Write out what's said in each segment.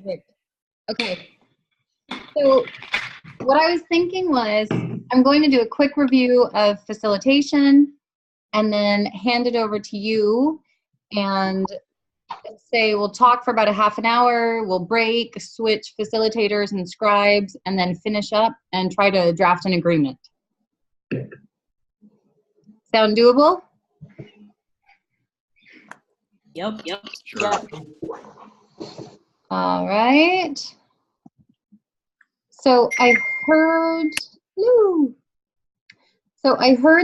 Perfect. Okay. So what I was thinking was I'm going to do a quick review of facilitation and then hand it over to you and say we'll talk for about a half an hour, we'll break, switch facilitators and scribes, and then finish up and try to draft an agreement. Sound doable? Yep. Sure. Yep. All right. So I heard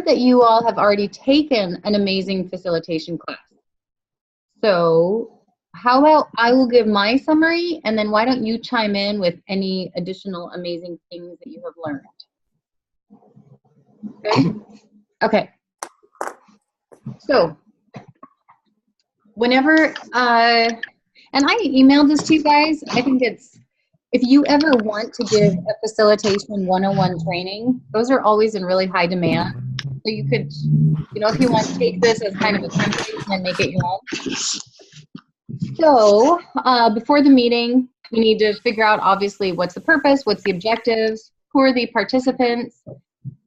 that you all have already taken an amazing facilitation class. So how about I will give my summary, and then why don't you chime in with any additional amazing things that you have learned? Okay. So whenever, and I emailed this to you guys, I think it's, if you ever want to give a facilitation 101 training, those are always in really high demand. So you could, you know, if you want to take this as kind of a template and then make it your own. So before the meeting, we need to figure out obviously what's the purpose, what's the objectives, who are the participants.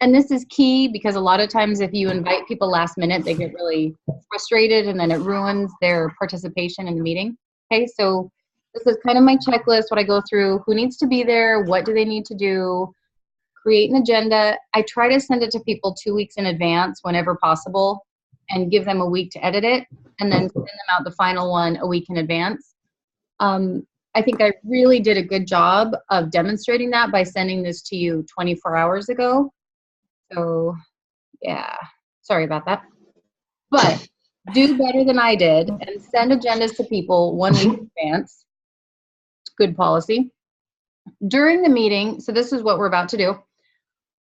And this is key because a lot of times if you invite people last minute, they get really frustrated and then it ruins their participation in the meeting. Okay, so this is kind of my checklist, what I go through, who needs to be there, what do they need to do, create an agenda. I try to send it to people 2 weeks in advance whenever possible and give them a week to edit it and then send them out the final one a week in advance. I think I really did a good job of demonstrating that by sending this to you 24 hours ago. So yeah, sorry about that. But do better than I did and send agendas to people 1 week in advance. It's good policy. During the meeting, so this is what we're about to do.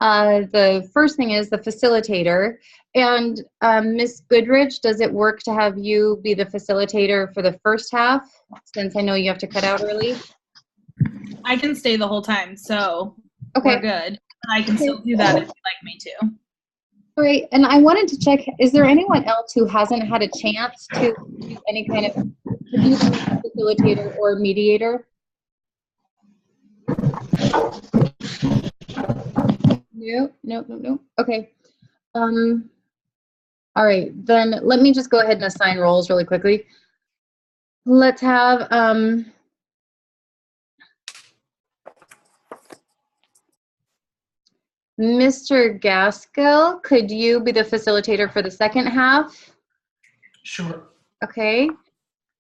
The first thing is the facilitator. And Ms. Goodrich, does it work to have you be the facilitator for the first half, since I know you have to cut out early? I can stay the whole time, so Okay. we're good. I can still do that if you'd like me to. Great. And I wanted to check, is there anyone else who hasn't had a chance to do any kind of to be the facilitator or mediator? No. Okay. All right, then let me just go ahead and assign roles really quickly. Let's have Mr. Gaskell, could you be the facilitator for the second half? Sure. Okay.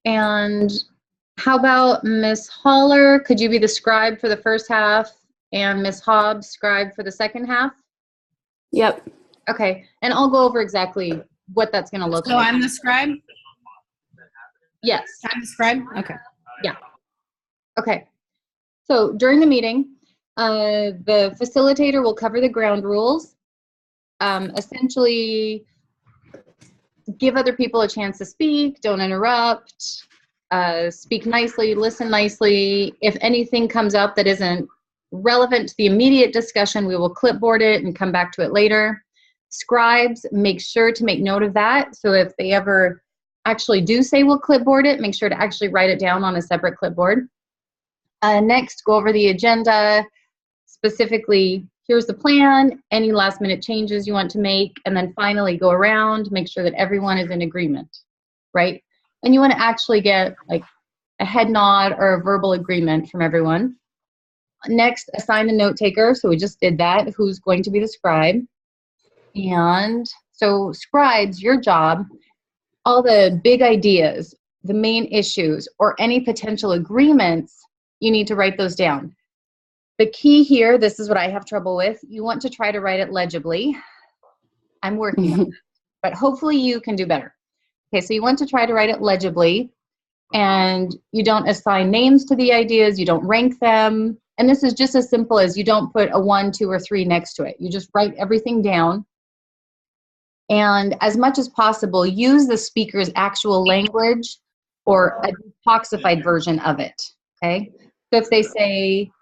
And how about Miss Haller? Could you be the scribe for the first half and Miss Hobbs scribe for the second half? Yep. Okay. And I'll go over exactly what that's going to look So like. I'm the scribe? Yes. I'm the scribe? Okay. Yeah. Okay. So during the meeting, the facilitator will cover the ground rules, essentially give other people a chance to speak, don't interrupt, speak nicely, listen nicely. If anything comes up that isn't relevant to the immediate discussion, we will clipboard it and come back to it later. Scribes, make sure to make note of that. So if they ever actually do say we'll clipboard it, make sure to actually write it down on a separate clipboard. Next, go over the agenda. Specifically, here's the plan, any last minute changes you want to make, and then finally go around, make sure that everyone is in agreement, right? And you want to actually get like a head nod or a verbal agreement from everyone. Next, assign a note taker. So we just did that. Who's going to be the scribe? And so scribes, your job, all the big ideas, the main issues, or any potential agreements, you need to write those down. The key here, this is what I have trouble with, you want to try to write it legibly. I'm working on it, but hopefully you can do better. Okay, so you want to try to write it legibly, and you don't assign names to the ideas, you don't rank them, and this is just as simple as you don't put a 1, 2, or 3 next to it. You just write everything down, and as much as possible, use the speaker's actual language or a detoxified version of it, okay? So if they say,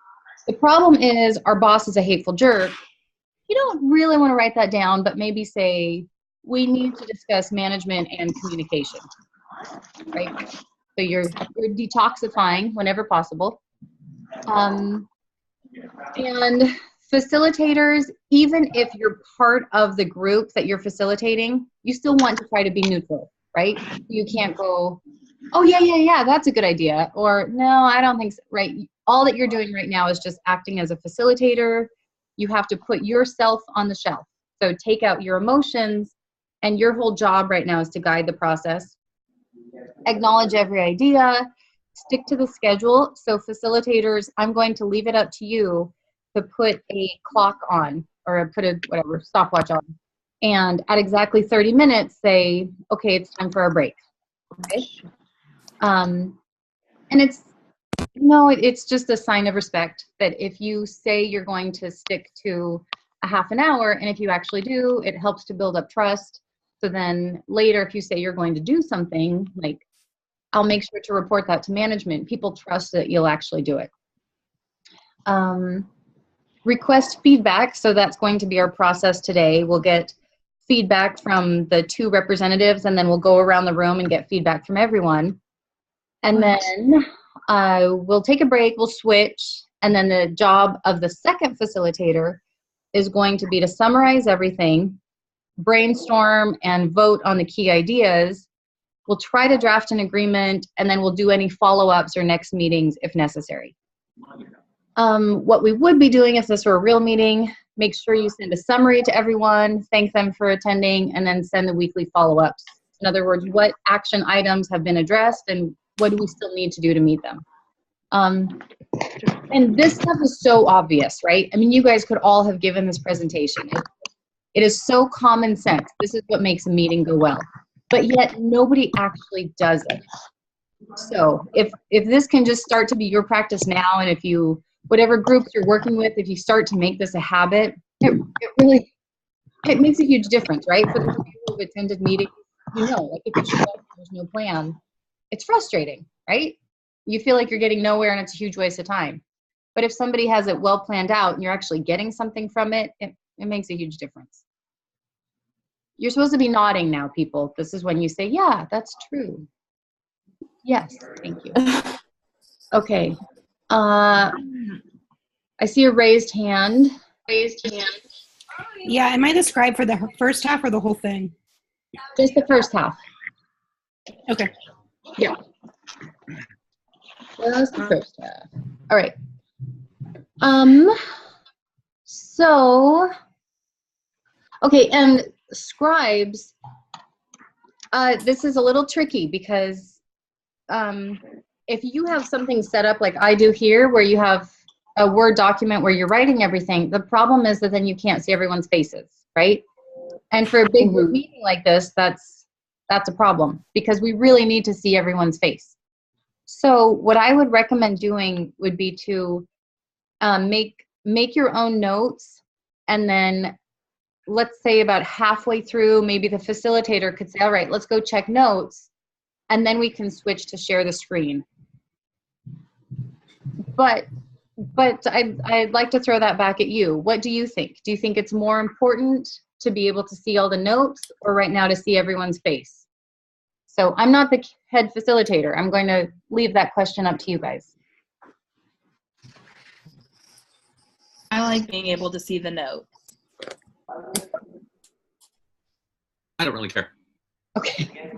the problem is our boss is a hateful jerk, you don't really want to write that down, but maybe say, we need to discuss management and communication, right? So you're detoxifying whenever possible. And facilitators, even if you're part of the group that you're facilitating, you still want to try to be neutral, right? You can't go, oh, yeah, that's a good idea. Or, no, I don't think so, right? All that you're doing right now is just acting as a facilitator. You have to put yourself on the shelf. So take out your emotions, and your whole job right now is to guide the process. Acknowledge every idea, stick to the schedule. So facilitators, I'm going to leave it up to you to put a clock on or put a whatever stopwatch on. And at exactly 30 minutes, say, okay, it's time for a break. Okay. And it's just a sign of respect that if you say you're going to stick to a half an hour, and if you actually do, it helps to build up trust. So then later, if you say you're going to do something, like, I'll make sure to report that to management. People trust that you'll actually do it. Request feedback. So that's going to be our process today. We'll get feedback from the 2 representatives, and then we'll go around the room and get feedback from everyone. And then we'll take a break, we'll switch, and then the job of the second facilitator is going to be to summarize everything, brainstorm, and vote on the key ideas. We'll try to draft an agreement, and then we'll do any follow-ups or next meetings if necessary. What we would be doing if this were a real meeting, make sure you send a summary to everyone, thank them for attending, and then send the weekly follow-ups. In other words, what action items have been addressed and what do we still need to do to meet them? And this stuff is so obvious, right? I mean, you guys could all have given this presentation. It is so common sense. This is what makes a meeting go well. But yet nobody actually does it. So if this can just start to be your practice now, and if you, whatever groups you're working with, if you start to make this a habit, it makes a huge difference, right? For the people who've attended meetings, like if you show up and there's no plan, it's frustrating, right? You feel like you're getting nowhere and it's a huge waste of time. But if somebody has it well planned out and you're actually getting something from it, it makes a huge difference. You're supposed to be nodding now, people. This is when you say, yeah, that's true. Yes, thank you. Okay. I see a raised hand. Yeah, am I described for the first half or the whole thing? Just the first half. Okay. Yeah. Just the first half. All right. So, okay, and scribes, this is a little tricky because if you have something set up like I do here where you have a Word document where you're writing everything, the problem is that then you can't see everyone's faces, right? And for a big group meeting like this, that's a problem because we really need to see everyone's face. So what I would recommend doing would be to make your own notes, and then let's say about halfway through, maybe the facilitator could say, all right, let's go check notes, and then we can switch to share the screen. But I'd like to throw that back at you. What do you think? Do you think it's more important to be able to see all the notes, or right now to see everyone's face? So I'm not the head facilitator. I'm going to leave that question up to you guys. I like being able to see the note. I don't really care. Okay.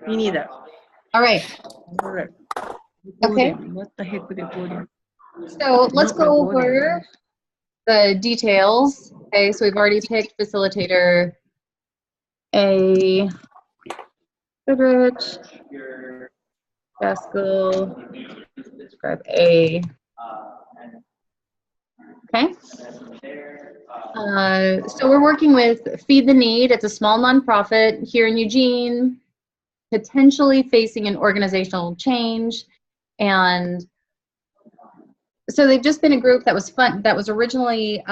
Me neither. All right. Okay. What the heck with recording? So let's go over the details. Okay, so we've already picked facilitator A, Goodrich, Gaskell, describe A. Okay. So we're working with Feed the Need. It's a small nonprofit here in Eugene, potentially facing an organizational change. And so they've just been a group that was originally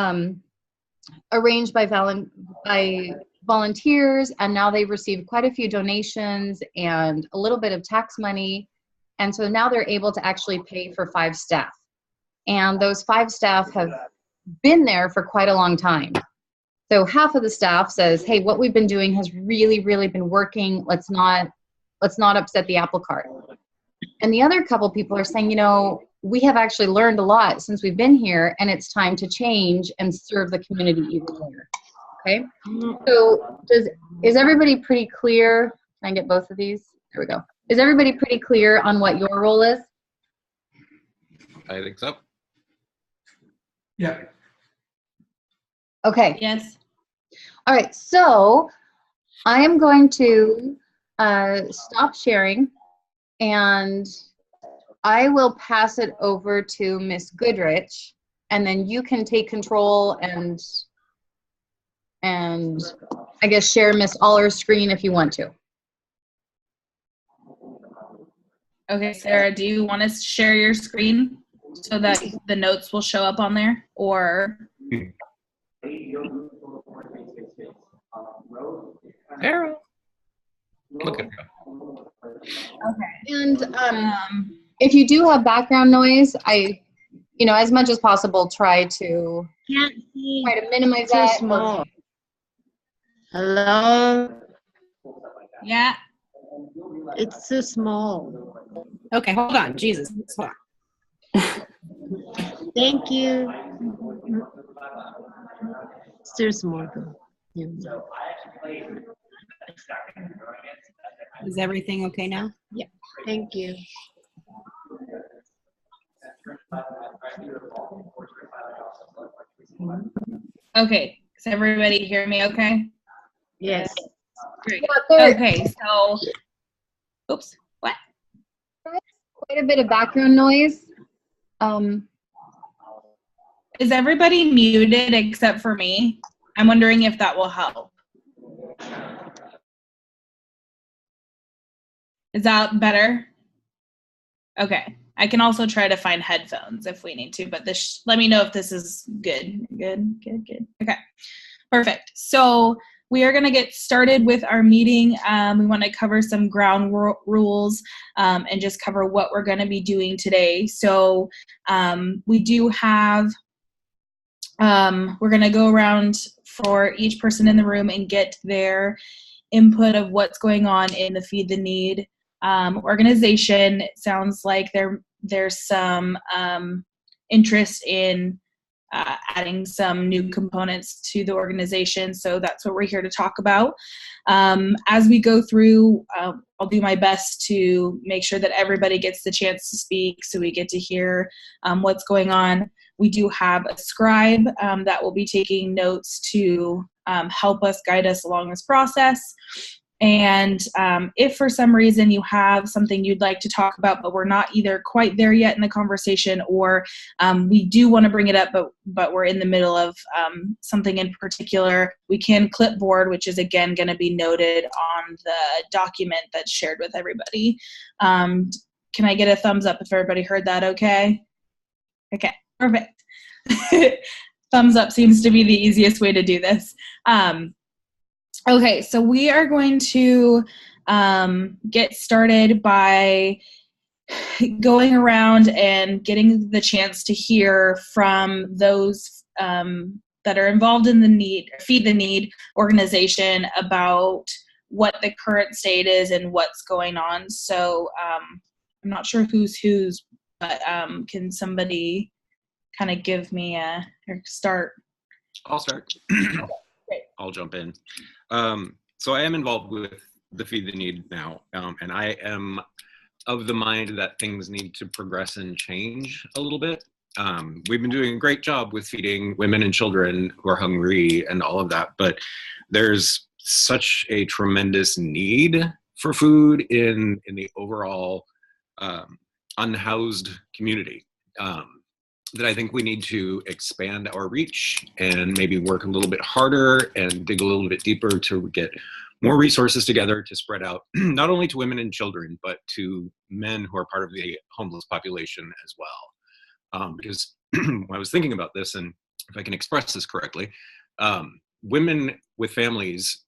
arranged by volunteers, and now they've received quite a few donations and a little bit of tax money. And so now they're able to actually pay for 5 staff. And those 5 staff have been there for quite a long time. So half of the staff says, hey, what we've been doing has really, really been working. Let's not upset the apple cart. And the other couple people are saying, we have actually learned a lot since we've been here, and it's time to change and serve the community even more. Okay. So is everybody pretty clear? Can I get both of these? There we go. Is everybody pretty clear on what your role is? I think so. Yeah. Okay. Yes. All right. So I am going to stop sharing, and I will pass it over to Miss Goodrich, and then you can take control and I guess share Miss Aller's screen if you want to. Okay, Sarah, do you want to share your screen so that the notes will show up on there? Or Sarah. Look at her. okay. And if you do have background noise, as much as possible, try to minimize Too that. small. Hello? Yeah. It's too small. Okay, hold on. Jesus. Hold on. Thank you. It's too small though. Yeah. Is everything okay now? Thank you. Okay. Does everybody hear me okay? Yes. Great. Yeah, there- Okay, so oops. What? quite a bit of background noise. Is everybody muted except for me? I'm wondering if that will help. Is that better? Okay. I can also try to find headphones if we need to, but let me know if this is good. Good. Okay. Perfect. So we are going to get started with our meeting. We want to cover some ground rules and just cover what we're going to be doing today. So we do have, we're going to go around for each person in the room and get their input of what's going on in the Feed the Need organization. It sounds like there's some interest in adding some new components to the organization. So that's what we're here to talk about. As we go through, I'll do my best to make sure that everybody gets the chance to speak so we get to hear what's going on. We do have a scribe that will be taking notes to help us, guide us along this process. And if for some reason you have something you'd like to talk about, but we're not either quite there yet in the conversation, or we do want to bring it up, but we're in the middle of something in particular, we can clipboard, which is again going to be noted on the document that's shared with everybody. Can I get a thumbs up if everybody heard that okay? Okay, perfect. Thumbs up seems to be the easiest way to do this. Okay, so we are going to get started by going around and getting the chance to hear from those that are involved in the Feed the Need organization about what the current state is and what's going on. So I'm not sure who's, but can somebody kind of give me or start? I'll start. I'll jump in. So I am involved with the Feed the Need now, and I am of the mind that things need to progress and change a little bit. We've been doing a great job with feeding women and children who are hungry and all of that, but there's such a tremendous need for food in the overall unhoused community. That I think we need to expand our reach and maybe work a little bit harder and dig a little bit deeper to get more resources together to spread out, not only to women and children, but to men who are part of the homeless population as well. Because when I was thinking about this, and if I can express this correctly, women with families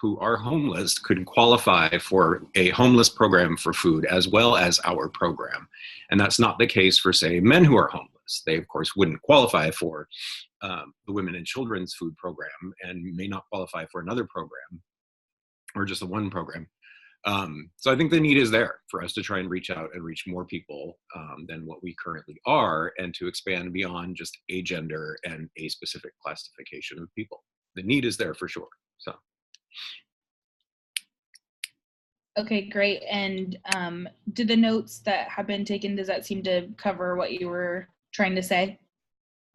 who are homeless could qualify for a homeless program for food as well as our program. And that's not the case for, say, men who are homeless. They, of course, wouldn't qualify for the Women and Children's Food Program and may not qualify for another program or just the one program. So I think the need is there for us to try and reach out and reach more people than what we currently are, and to expand beyond just a gender and a specific classification of people. The need is there for sure. So. Okay, great. And do the notes that have been taken, does that seem to cover what you were trying to say?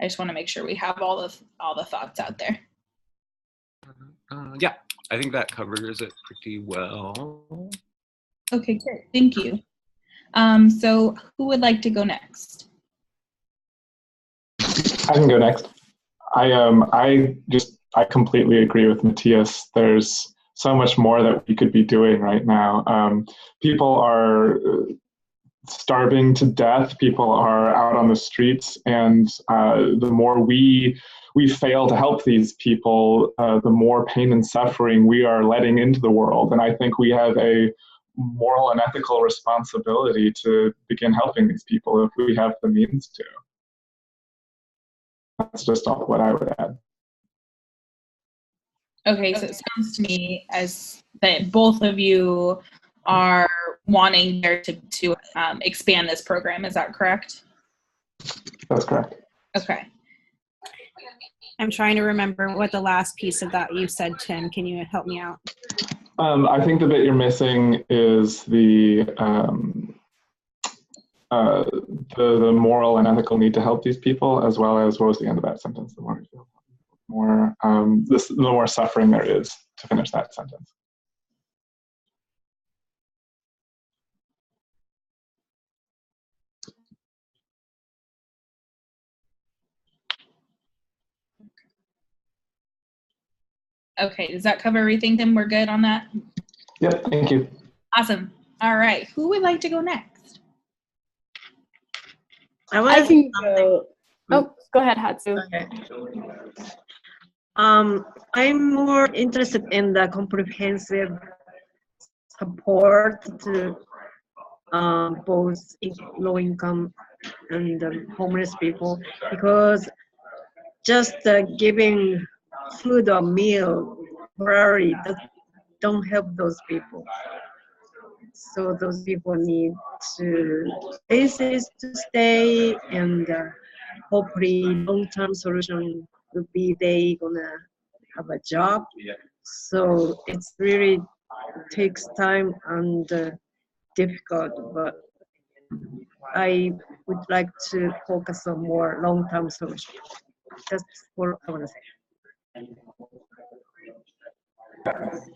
I just want to make sure we have all the thoughts out there. Yeah, I think that covers it pretty well. Okay, great. Thank you. So who would like to go next? I can go next. I completely agree with Matthias. There's so much more that we could be doing right now. People are starving to death. People are out on the streets, and the more we fail to help these people, the more pain and suffering we are letting into the world. And I think we have a moral and ethical responsibility to begin helping these people if we have the means to. That's just all what I would add. Okay, so it sounds to me as that both of you are wanting there to expand this program. Is that correct? That's correct. Okay. I'm trying to remember what the last piece of that you said, Tim. Can you help me out? I think the bit you're missing is the moral and ethical need to help these people, as well as, what was the end of that sentence? The more suffering there is, to finish that sentence. Okay, does that cover everything, Tim? We're good on that? Yep, thank you. Awesome. All right, who would like to go next? I can go. Oh, go ahead, Hatsu. Okay. I'm more interested in the comprehensive support to both low income and homeless people, because just giving food or meal temporarily don't help those people. So those people need places to stay, and hopefully long-term solution would be they gonna have a job. So it's really takes time and difficult, but I would like to focus on more long-term solution. That's what I want to say.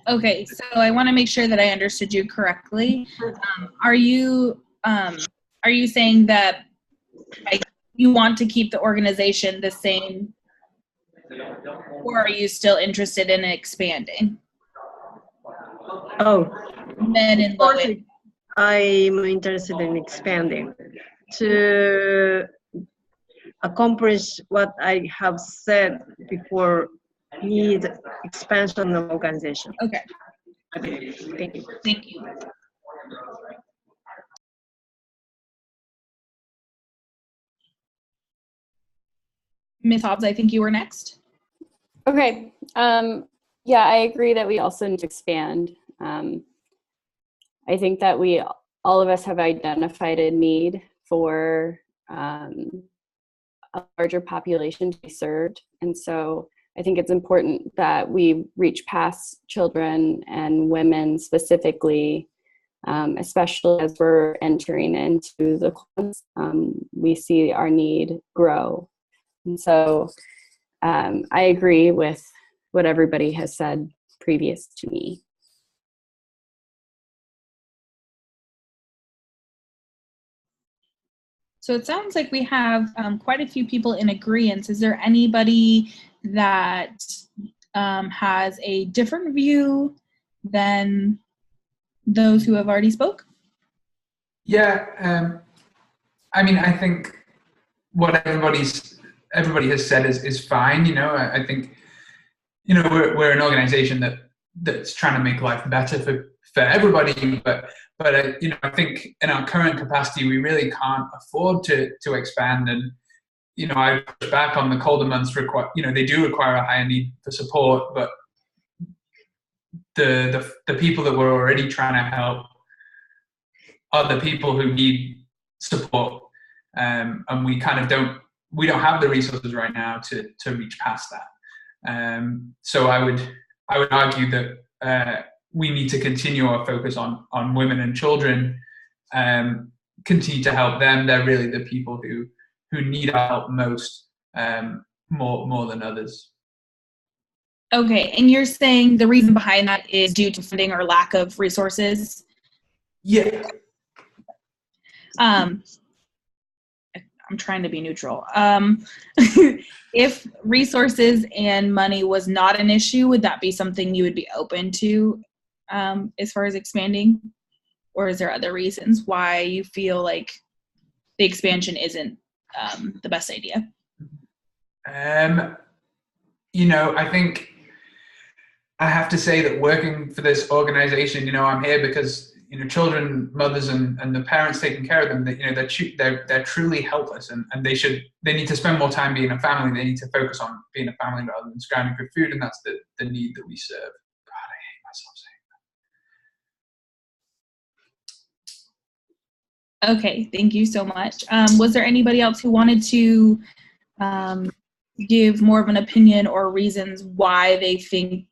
Okay, so I want to make sure that I understood you correctly. Are you saying that you want to keep the organization the same, or are you still interested in expanding? Oh, Men and low income. I'm interested in expanding to accomplish what I have said before. Need expansion of organization. Okay. Okay, thank you. Thank you. Ms. Hobbs, I think you were next. Okay. Yeah, I agree that we also need to expand. I think that all of us have identified a need for a larger population to be served. And so I think it's important that we reach past children and women specifically, especially as we're entering into the class. We see our need grow. And so I agree with what everybody has said previous to me. So it sounds like we have quite a few people in agreement. Is there anybody that has a different view than those who have already spoke? Yeah, I mean, I think what everybody has said is fine. You know, I think, you know, we're an organization that's trying to make life better for everybody, but you know, I think in our current capacity we really can't afford to expand. And you know, I push back on the colder months. They do require a higher need for support, but the people that we're already trying to help are the people who need support, and we kind of don't have the resources right now to reach past that. So I would argue that we need to continue our focus on women and children, continue to help them. They're really the people who need our help most, more than others. Okay, and you're saying the reason behind that is due to funding or lack of resources? Yeah. I'm trying to be neutral. If resources and money was not an issue, would that be something you would be open to as far as expanding? Or is there other reasons why you feel like the expansion isn't the best idea? I think I have to say that working for this organization, I'm here because children, mothers, and the parents taking care of them, they're truly helpless, and they need to spend more time being a family. They need to focus on being a family rather than scrounging for food, and that's the need that we serve. God, I hate myself saying that. Okay, thank you so much. Was there anybody else who wanted to give more of an opinion or reasons why they think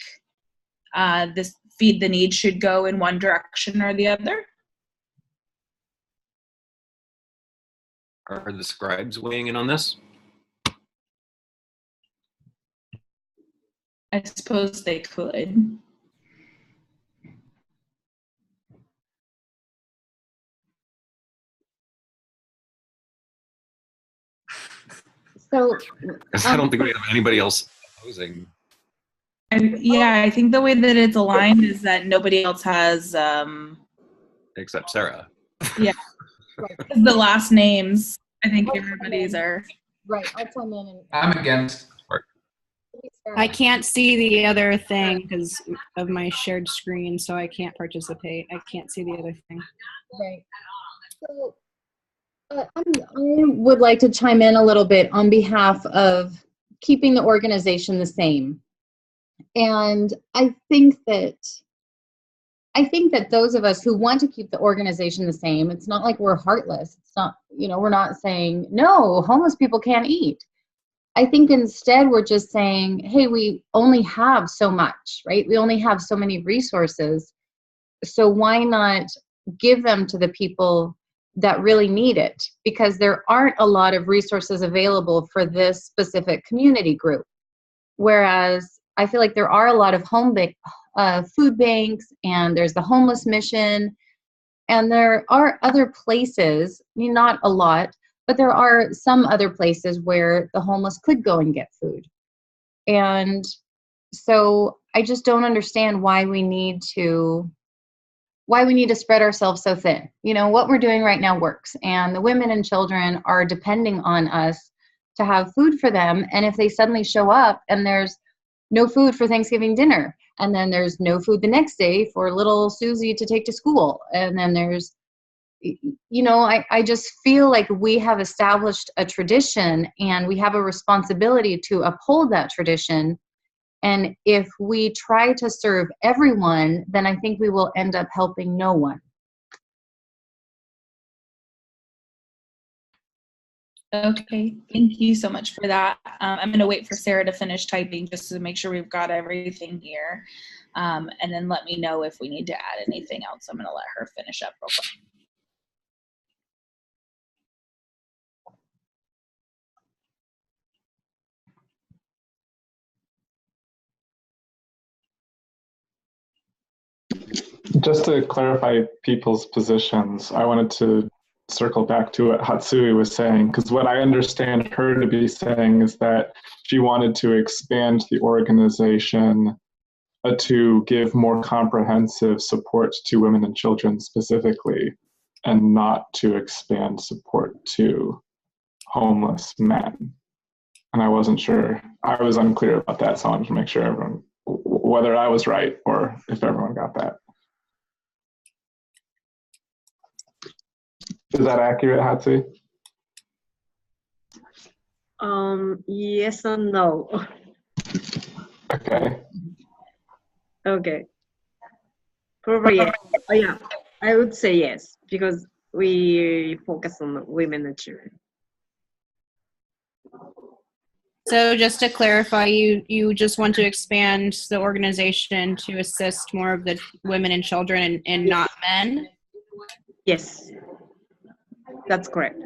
this Feed the Need should go in one direction or the other? Are the scribes weighing in on this? I suppose they could. So I don't think we have anybody else opposing. I think the way that it's aligned is that nobody else has Except Sarah. Yeah. The last names, I think everybody's are. Right, I'll chime in. And I'm against. I can't see the other thing because of my shared screen, so I can't participate. I can't see the other thing. Right. So I would like to chime in a little bit on behalf of keeping the organization the same. And I think that those of us who want to keep the organization the same, it's not like we're heartless. It's not, we're not saying, no, homeless people can't eat. I think instead we're just saying, hey, we only have so much, right? We only have so many resources. So why not give them to the people that really need it? Because there aren't a lot of resources available for this specific community group. Whereas I feel like there are a lot of food banks, and there's the homeless mission, and there are other places, not a lot, but there are some other places where the homeless could go and get food. And so I just don't understand why we need to spread ourselves so thin. What we're doing right now works, and the women and children are depending on us to have food for them. And if they suddenly show up and there's no food for Thanksgiving dinner, and then there's no food the next day for little Susie to take to school, and then there's, I just feel like we have established a tradition, and we have a responsibility to uphold that tradition. And if we try to serve everyone, then I think we will end up helping no one. Okay, thank you so much for that. I'm going to wait for Sarah to finish typing just to make sure we've got everything here. And then let me know if we need to add anything else. I'm going to let her finish up real quick. Just to clarify people's positions, I wanted to circle back to what Hatsui was saying, because what I understand her to be saying is that she wanted to expand the organization to give more comprehensive support to women and children specifically, and not to expand support to homeless men. And I wasn't sure, I was unclear about that, so I wanted to make sure whether I was right or if everyone got that. Is that accurate, Hatsi? Yes and no. Okay. Okay. Probably yes. Oh, yeah, I would say yes because we focus on women and children. So just to clarify, you just want to expand the organization to assist more of the women and children and not men? Yes, that's correct.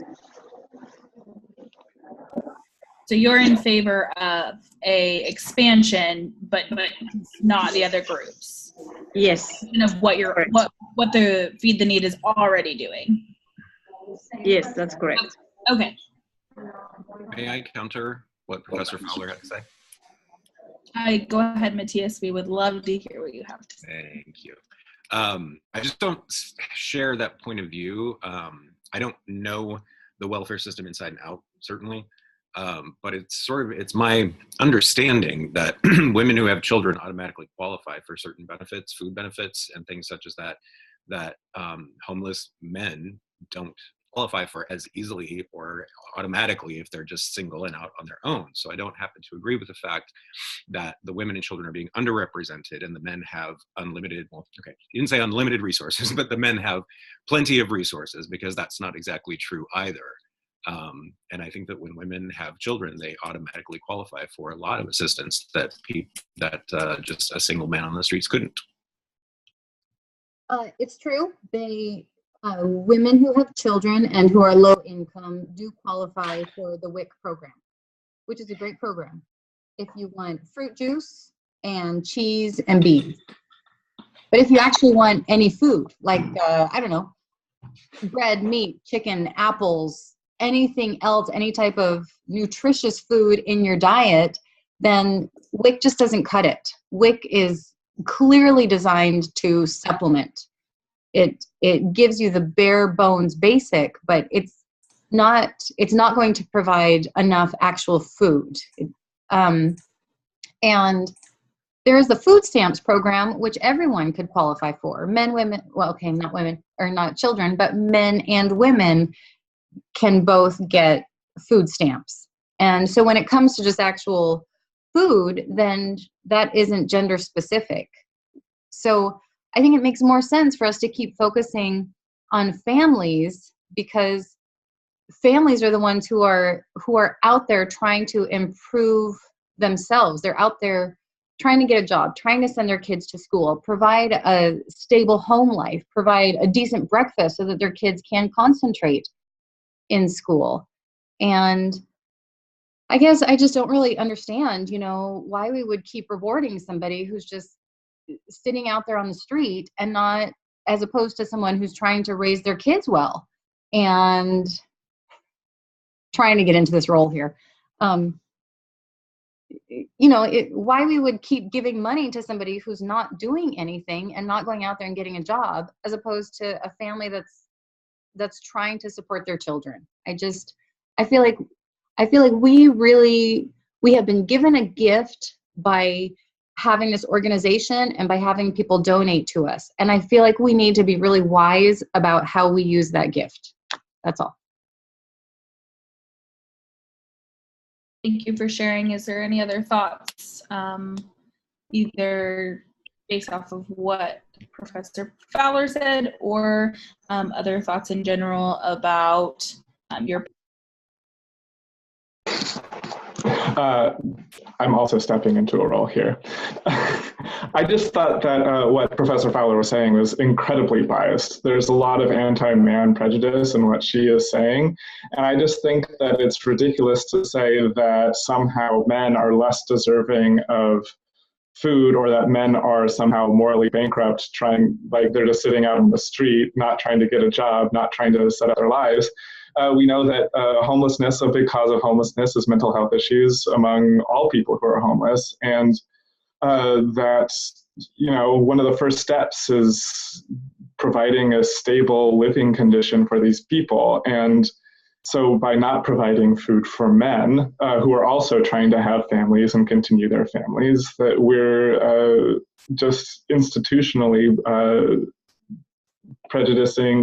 So you're in favor of a expansion, but not the other groups. Yes. And of what you're Correct. what the Feed the Need is already doing. Yes, that's correct. Okay. May I counter what Professor Fowler had to say? Go ahead, Matthias. We would love to hear what you have to say. Thank you. I just don't share that point of view. I don't know the welfare system inside and out, certainly. But it's my understanding that women who have children automatically qualify for certain benefits, food benefits, and things such as that homeless men don't qualify for as easily or automatically if they're just single and out on their own. So I don't happen to agree with the fact that the women and children are being underrepresented and the men have unlimited, well, okay, you didn't say unlimited resources, but the men have plenty of resources, because that's not exactly true either. And I think that when women have children, they automatically qualify for a lot of assistance that just a single man on the streets couldn't. It's true. Women who have children and who are low income do qualify for the WIC program, which is a great program. If you want fruit juice and cheese and beans. But if you actually want any food, like, I don't know, bread, meat, chicken, apples, anything else, any type of nutritious food in your diet, then WIC just doesn't cut it. WIC is clearly designed to supplement. It gives you the bare bones basic, but it's not going to provide enough actual food. And there is the food stamps program, which everyone could qualify for. Men, women, well, okay, not women, or not children, but men and women can both get food stamps. And so when it comes to just actual food, then that isn't gender specific. So I think it makes more sense for us to keep focusing on families, because families are the ones who are out there trying to improve themselves. They're out there trying to get a job, trying to send their kids to school, provide a stable home life, provide a decent breakfast so that their kids can concentrate in school. And I guess I just don't really understand, why we would keep rewarding somebody who's just sitting out there on the street and not, as opposed to someone who's trying to raise their kids well and trying to get into this role here. Why we would keep giving money to somebody who's not doing anything and not going out there and getting a job, as opposed to a family that's trying to support their children. I feel like we have been given a gift by having this organization and by having people donate to us. And I feel like we need to be really wise about how we use that gift. That's all. Thank you for sharing. Is there any other thoughts, either based off of what Professor Fowler said, or other thoughts in general about your? I'm also stepping into a role here. I just thought that what Professor Fowler was saying was incredibly biased. There's a lot of anti-man prejudice in what she is saying. And I just think that it's ridiculous to say that somehow men are less deserving of food, or that men are somehow morally bankrupt, like they're just sitting out on the street, not trying to get a job, not trying to set up their lives. We know that homelessness, a big cause of homelessness, is mental health issues among all people who are homeless. And that, one of the first steps is providing a stable living condition for these people. And so by not providing food for men who are also trying to have families and continue their families, that we're just institutionally prejudicing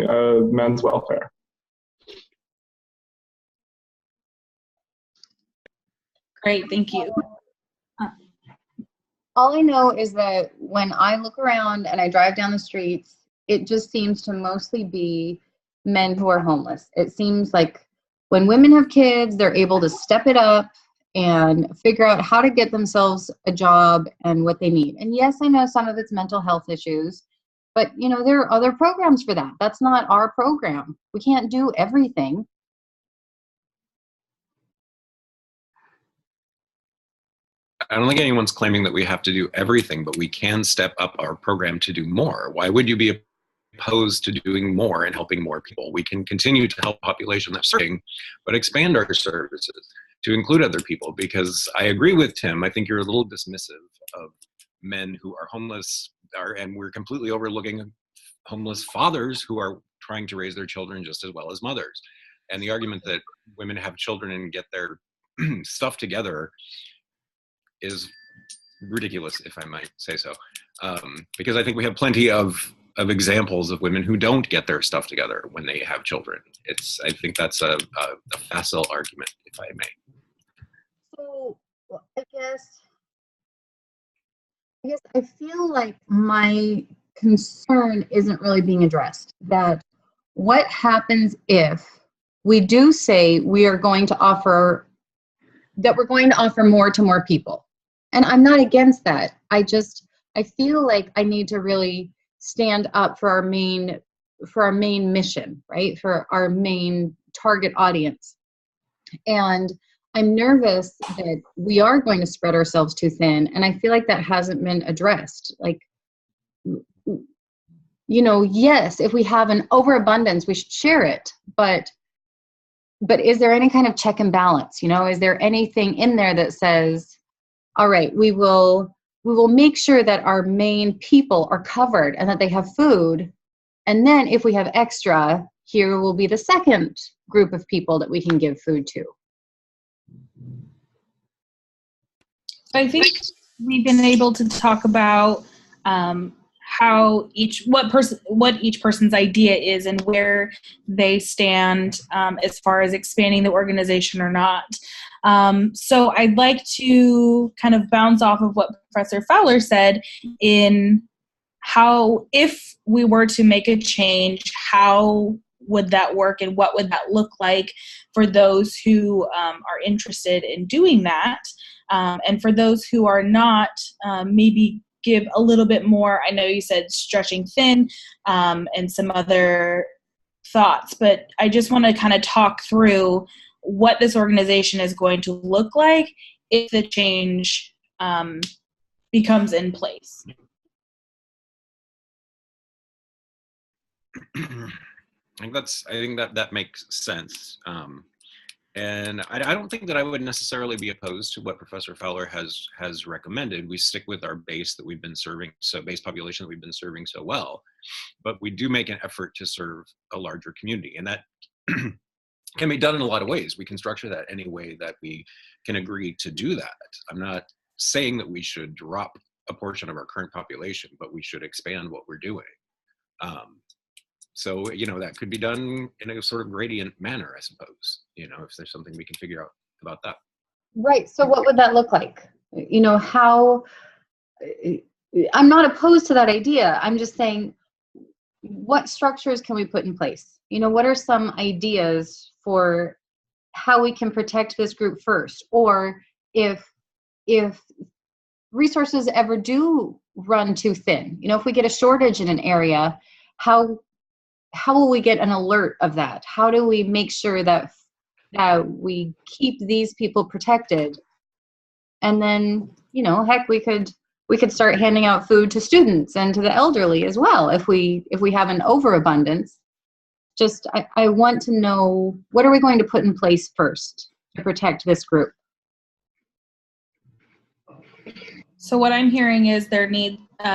men's welfare. Great, thank you. All I know is that when I look around and I drive down the streets, it just seems to mostly be men who are homeless. It seems like when women have kids, they're able to step it up and figure out how to get themselves a job and what they need. And yes, I know some of it's mental health issues, but you know, there are other programs for that. That's not our program. We can't do everything. I don't think anyone's claiming that we have to do everything, but we can step up our program to do more. Why would you be opposed to doing more and helping more people? We can continue to help the population that's serving, but expand our services to include other people, because I agree with Tim. I think you're a little dismissive of men who are homeless, and we're completely overlooking homeless fathers who are trying to raise their children just as well as mothers. And the argument that women have children and get their stuff together is ridiculous, if I might say so, because I think we have plenty of examples of women who don't get their stuff together when they have children. I think that's a facile argument, if I may. So I guess I feel like my concern isn't really being addressed. That what happens if we do say we are going to offer, that we're going to offer more to more people? And I'm not against that. I feel like I need to really stand up for our main mission, right? For our main target audience. And I'm nervous that we are going to spread ourselves too thin. And I feel like that hasn't been addressed. Like, you know, yes, if we have an overabundance, we should share it. But is there any kind of check and balance? You know, is there anything in there that says, all right, we will make sure that our main people are covered and that they have food. And then if we have extra, here will be the second group of people that we can give food to. I think we've been able to talk about how what each person's idea is and where they stand as far as expanding the organization or not. So I'd like to kind of bounce off of what Professor Fowler said in how, if we were to make a change, how would that work and what would that look like for those who are interested in doing that? And for those who are not, maybe give a little bit more. I know you said stretching thin and some other thoughts, but I just want to kind of talk through what this organization is going to look like if the change becomes in place. I think that makes sense. And I don't think that I would necessarily be opposed to what Professor Fowler has recommended. We stick with our base that we've been serving, base population that we've been serving so well, but we do make an effort to serve a larger community, and that can be done in a lot of ways. We can structure that any way that we can agree to do that. I'm not saying that we should drop a portion of our current population, but we should expand what we're doing. So, you know, that could be done in a sort of gradient manner, I suppose, you know, if there's something we can figure out about that. Right. So what would that look like? You know, I'm not opposed to that idea. I'm just saying, what structures can we put in place? You know, what are some ideas for how we can protect this group first? Or if resources ever do run too thin, you know, if we get a shortage in an area, how will we get an alert of that? How do we make sure that we keep these people protected? And then, you know, heck, we could start handing out food to students and to the elderly as well if we have an overabundance. Just I want to know, what are we going to put in place first to protect this group? So what I'm hearing is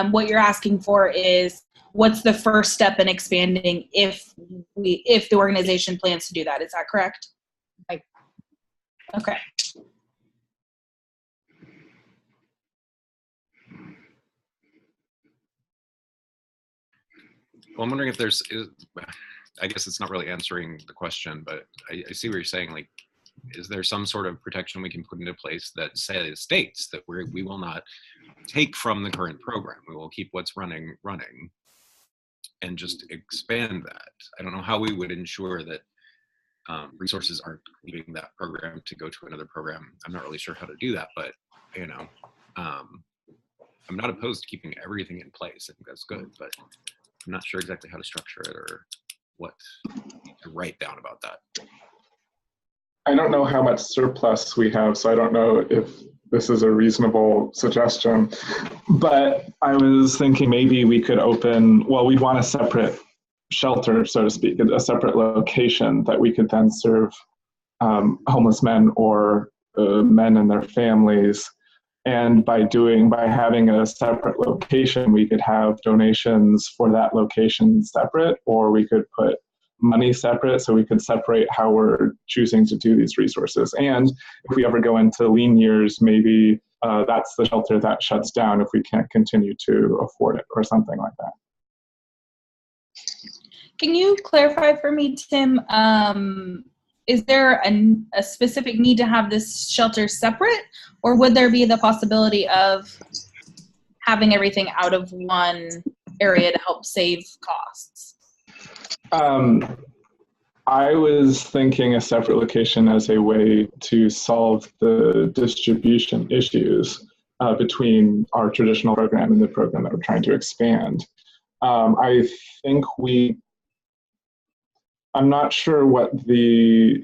what you're asking for is, what's the first step in expanding if the organization plans to do that? Is that correct? Right. Okay. Well, I'm wondering if I guess it's not really answering the question, but I see what you're saying. Like, is there some sort of protection we can put into place that states that we will not take from the current program. We will keep what's running, and just expand that. I don't know how we would ensure that resources aren't leaving that program to go to another program. I'm not really sure how to do that, but you know, I'm not opposed to keeping everything in place. I think that's good, but I'm not sure exactly how to structure it or what to write down about that. I don't know how much surplus we have, so I don't know if this is a reasonable suggestion, but I was thinking maybe we could open, well, we'd want a separate shelter, so to speak, a separate location that we could then serve homeless men or men and their families. And by having a separate location, we could have donations for that location separate, or we could put money separate, so we could separate how we're choosing to do these resources. And if we ever go into lean years, maybe that's the shelter that shuts down if we can't continue to afford it or something like that. Can you clarify for me, Tim, is there a specific need to have this shelter separate, or would there be the possibility of having everything out of one area to help save costs? I was thinking a separate location as a way to solve the distribution issues between our traditional program and the program that we're trying to expand. I think I'm not sure what I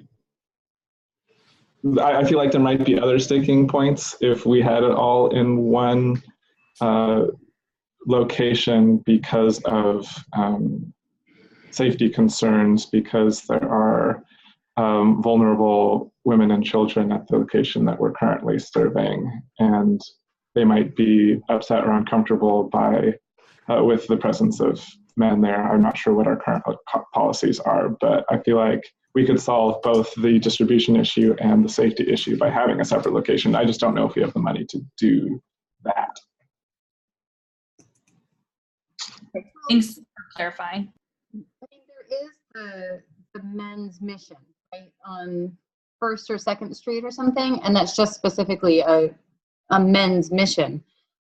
feel like there might be other sticking points if we had it all in one location because of safety concerns, because there are vulnerable women and children at the location that we're currently serving, and they might be upset or uncomfortable with the presence of men there. I'm not sure what our current policies are, but I feel like we could solve both the distribution issue and the safety issue by having a separate location. I just don't know if we have the money to do that. Thanks for clarifying. I mean, there is the men's mission, right, on 1st or 2nd Street or something, and that's just specifically a men's mission.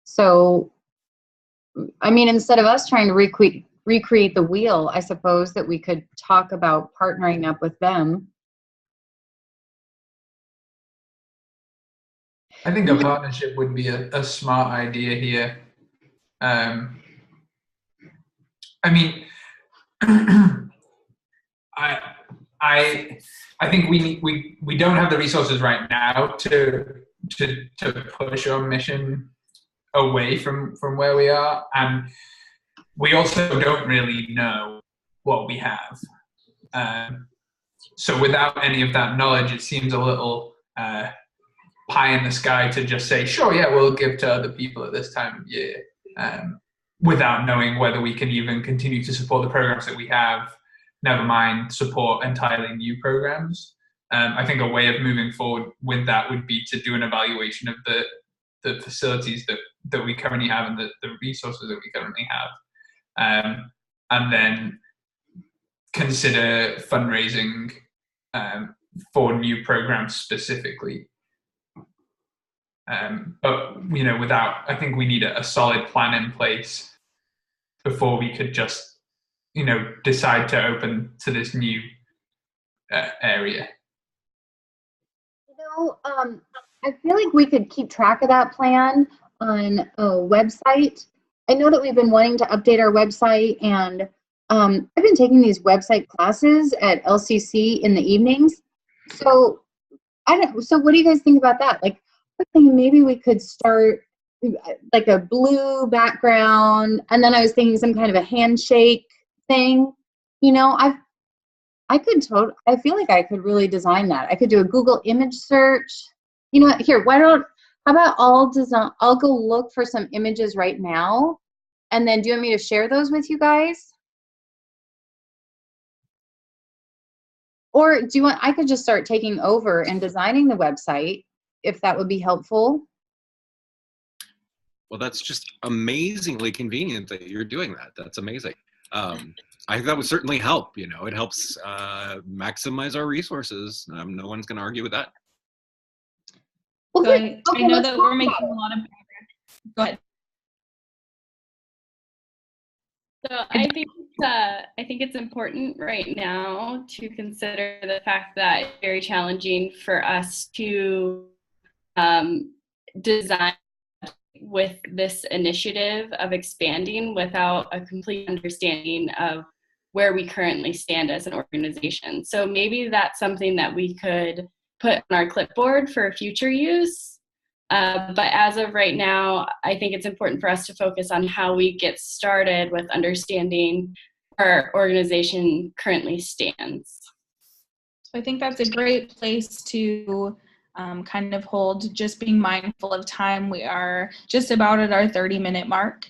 So, I mean, instead of us trying to recreate the wheel, I suppose that we could talk about partnering up with them. I think a partnership would be a smart idea here. I mean, I think we don't have the resources right now to push our mission away from where we are, and we also don't really know what we have. So without any of that knowledge, it seems a little pie in the sky to just say, sure, yeah, we'll give to other people at this time of year, without knowing whether we can even continue to support the programs that we have, never mind support entirely new programs. I think a way of moving forward with that would be to do an evaluation of the facilities that we currently have and the resources that we currently have, and then consider fundraising for new programs specifically. But I think we need a solid plan in place before we could just decide to open to this new area. I feel like we could keep track of that plan on a website. I know that we've been wanting to update our website, and I've been taking these website classes at LCC in the evenings. So So what do you guys think about that? Like, I think maybe we could start like a blue background, and then I was thinking some kind of a handshake thing. I feel like I could really design that. I could do a Google image search. You know what? Here, how about I'll go look for some images right now, and then do you want me to share those with you guys? Or I could just start taking over and designing the website, if that would be helpful. Well, that's just amazingly convenient that you're doing that. That's amazing. I think that would certainly help. It helps maximize our resources. No one's going to argue with that. So I know that we're making a lot of progress. Go ahead. So I think it's important right now to consider the fact that it's very challenging for us to design with this initiative of expanding without a complete understanding of where we currently stand as an organization. So maybe that's something that we could put on our clipboard for future use. But as of right now, I think it's important for us to focus on how we get started with understanding where our organization currently stands. So I think that's a great place to kind of hold, just being mindful of time. We are just about at our 30-minute mark.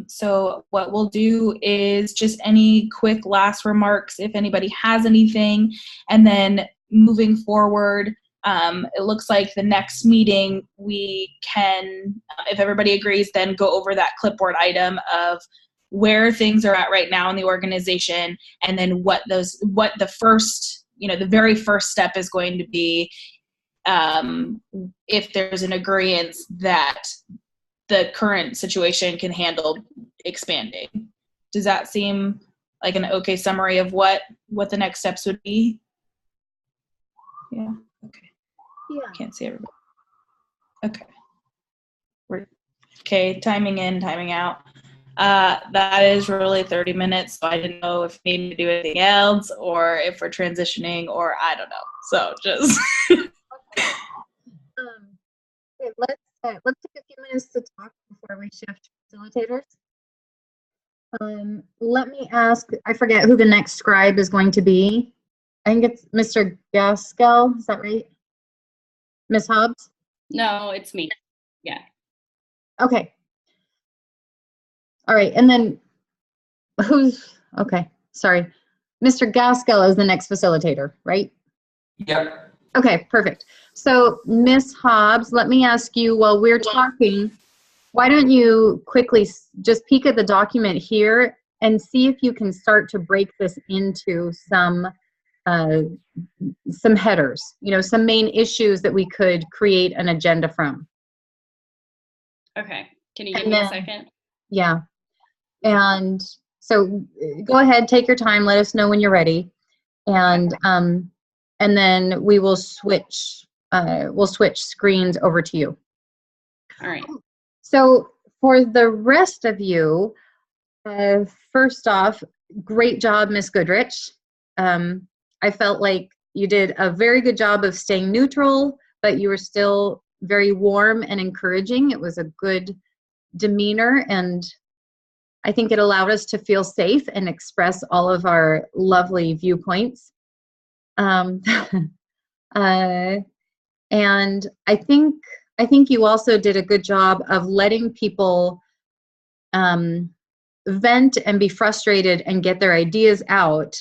So what we'll do is just any quick last remarks, if anybody has anything, and then moving forward, it looks like the next meeting we can, if everybody agrees, then go over that clipboard item of where things are at right now in the organization, and then what the first, the very first step is going to be, if there's an agreement that the current situation can handle expanding. Does that seem like an okay summary of what the next steps would be? Yeah. Okay. Yeah. Can't see everybody. Okay. Okay, timing in, timing out. That is really 30 minutes, so I didn't know if we need to do anything else or if we're transitioning, or I don't know. So just Okay, let's take a few minutes to talk before we shift facilitators. Let me ask, I forget who the next scribe is going to be. I think it's Mr. Gaskell, is that right? Ms. Hobbs? No, it's me. Yeah. Okay. All right, and then okay, sorry. Mr. Gaskell is the next facilitator, right? Yep. Okay, perfect. So Ms. Hobbs, let me ask you, while we're talking, why don't you quickly just peek at the document here and see if you can start to break this into some headers, some main issues that we could create an agenda from. Okay. Can you give me a second? Yeah. And so go ahead, take your time, let us know when you're ready. And then we will switch screens over to you. All right. So for the rest of you, first off, great job, Miss Goodrich. I felt like you did a very good job of staying neutral, but you were still very warm and encouraging. It was a good demeanor, and I think it allowed us to feel safe and express all of our lovely viewpoints. And I think you also did a good job of letting people vent and be frustrated and get their ideas out,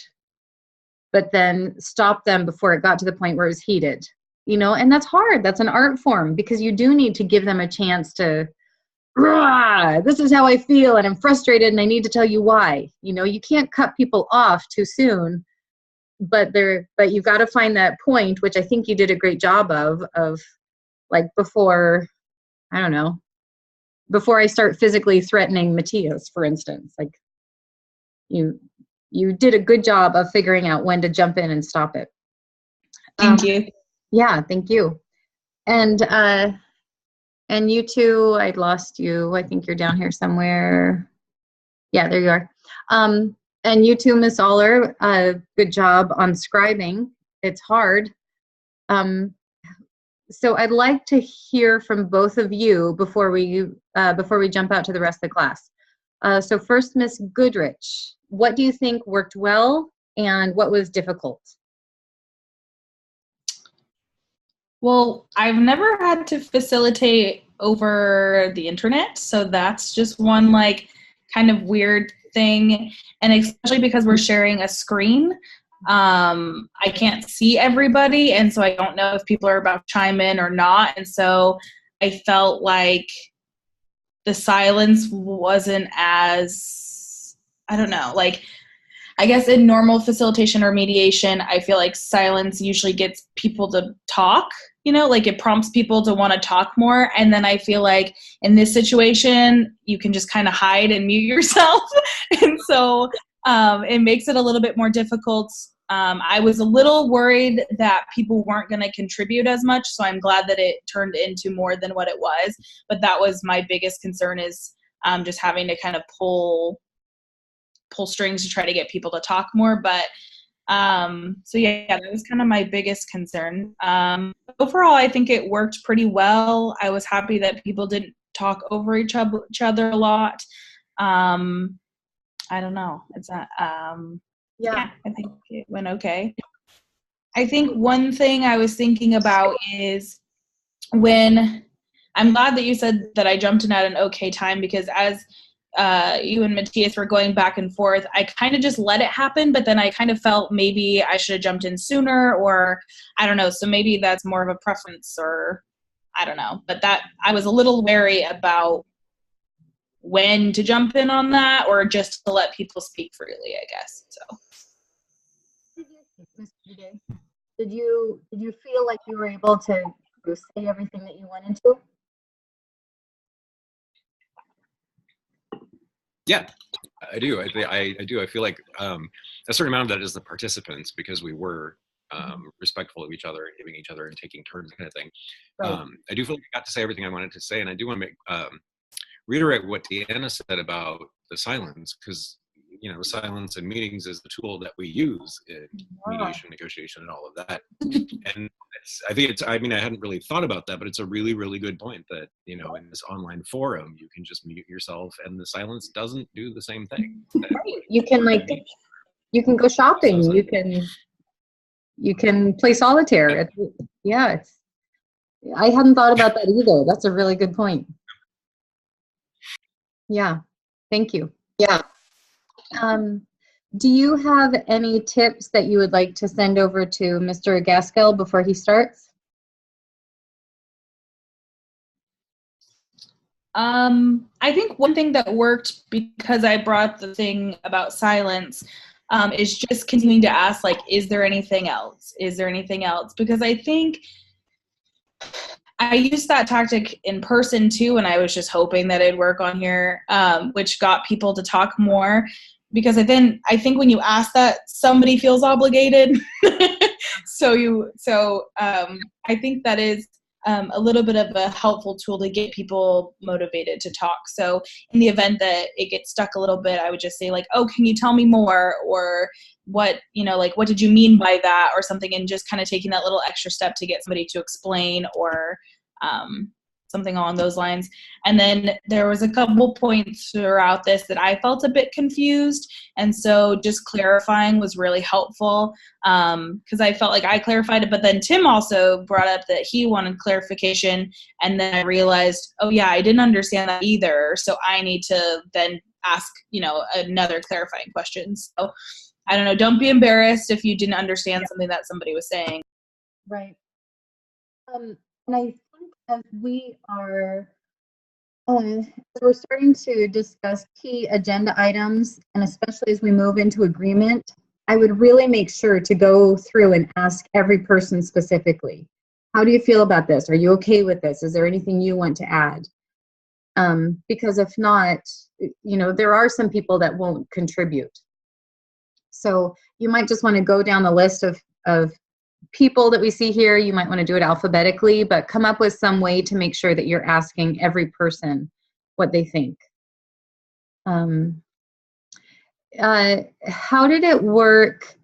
but then stop them before it got to the point where it was heated. And that's hard. That's an art form, because you do need to give them a chance to, this is how I feel and I'm frustrated and I need to tell you why. You can't cut people off too soon, but you've got to find that point, which I think you did a great job of like before I start physically threatening Matthias, for instance. Like you did a good job of figuring out when to jump in and stop it. Thank you. Yeah, thank you. And you too, I'd lost you. I think you're down here somewhere. Yeah, there you are. And you too, Miss Aller, good job on scribing. It's hard. So I'd like to hear from both of you before we jump out to the rest of the class. So first, Miss Goodrich, what do you think worked well and what was difficult? Well, I've never had to facilitate over the internet, so that's just one kind of weird thing, and especially because we're sharing a screen. I can't see everybody, and so I don't know if people are about to chime in or not, and so I felt like the silence wasn't as, I don't know, I guess in normal facilitation or mediation, I feel like silence usually gets people to talk, like it prompts people to want to talk more. And then I feel like in this situation, you can just kind of hide and mute yourself. And so it makes it a little bit more difficult. I was a little worried that people weren't going to contribute as much. So I'm glad that it turned into more than what it was. But that was my biggest concern, is just having to kind of pull strings to try to get people to talk more. But so yeah, that was kind of my biggest concern. Overall, I think it worked pretty well. I was happy that people didn't talk over each other a lot. I don't know. It's not, yeah, I think it went okay. I think one thing I was thinking about is when, I'm glad that you said that I jumped in at an okay time, because as you and Matthias were going back and forth, I kind of just let it happen, but then I kind of felt maybe I should have jumped in sooner, or I don't know. So maybe that's more of a preference, or I don't know. But that, I was a little wary about when to jump in on that, or just to let people speak freely, I guess. So. Did you feel like you were able to say everything that you wanted to? Yeah, I do. I do. I feel like a certain amount of that is the participants, because we were respectful of each other, giving each other and taking turns, kind of thing. Right. I do feel like I got to say everything I wanted to say, and I do want to reiterate what Deanna said about the silence, because silence in meetings is the tool that we use in mediation, negotiation, and all of that. And I mean, I hadn't really thought about that, but it's a really, really good point that, in this online forum, you can just mute yourself and the silence doesn't do the same thing. Right. You can go shopping. You can play solitaire. I hadn't thought about that either. That's a really good point. Yeah. Thank you. Yeah. Do you have any tips that you would like to send over to Mr. Gaskell before he starts? I think one thing that worked, because I brought the thing about silence, is just continuing to ask, like, is there anything else? Is there anything else? Because I think I used that tactic in person too, and I was just hoping that it'd work on here, which got people to talk more. Because I think when you ask that, somebody feels obligated. So I think that is a little bit of a helpful tool to get people motivated to talk. So in the event that it gets stuck a little bit, I would just say, like, oh, can you tell me more? Or what did you mean by that, or something, and just kind of taking that little extra step to get somebody to explain, or something along those lines. And then there was a couple points throughout this that I felt a bit confused. And so just clarifying was really helpful, because I felt like I clarified it, but then Tim also brought up that he wanted clarification. And then I realized, oh yeah, I didn't understand that either. So I need to then ask, another clarifying question. So I don't know, don't be embarrassed if you didn't understand something that somebody was saying. Right. And I think as we are, we're starting to discuss key agenda items, and especially as we move into agreement, I would really make sure to go through and ask every person specifically, how do you feel about this? Are you okay with this? Is there anything you want to add? Because if not, there are some people that won't contribute. So you might just want to go down the list of people that we see here. You might want to do it alphabetically, but come up with some way to make sure that you're asking every person what they think. How did it work?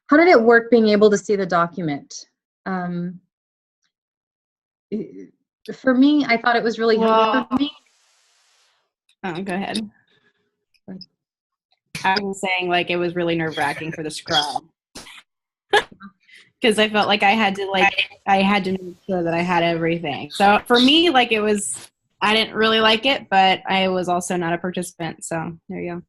How did it work being able to see the document? For me, I thought it was really helpful for me. Oh, go ahead. I was saying, like, it was really nerve-wracking for the scrub. Because I felt like I had to make sure that I had everything. So for me, like, I didn't really like it, but I was also not a participant. So there you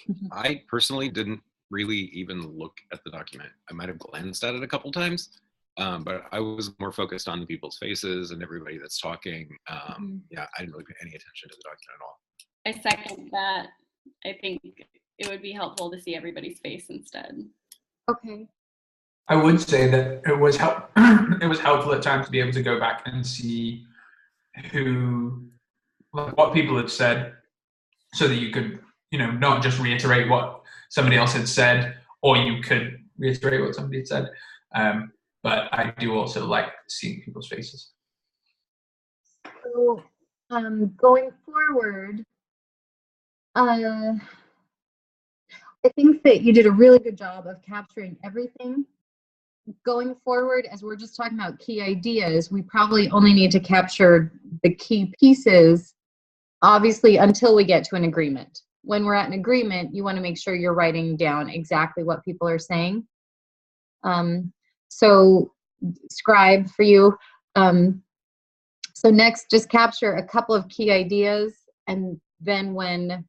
go. I personally didn't really even look at the document. I might have glanced at it a couple times, but I was more focused on the people's faces and everybody that's talking. Yeah, I didn't really pay any attention to the document at all. I second that. I think it would be helpful to see everybody's face instead. Okay. I would say that it was it was helpful at times to be able to go back and see what people had said, so that you could, not just reiterate what somebody else had said, or you could reiterate what somebody had said. But I do also like seeing people's faces. So, going forward, I think that you did a really good job of capturing everything. Going forward, as we're just talking about key ideas, we probably only need to capture the key pieces, obviously, until we get to an agreement. When we're at an agreement, you want to make sure you're writing down exactly what people are saying. So, scribe for you. So next, just capture a couple of key ideas, and then when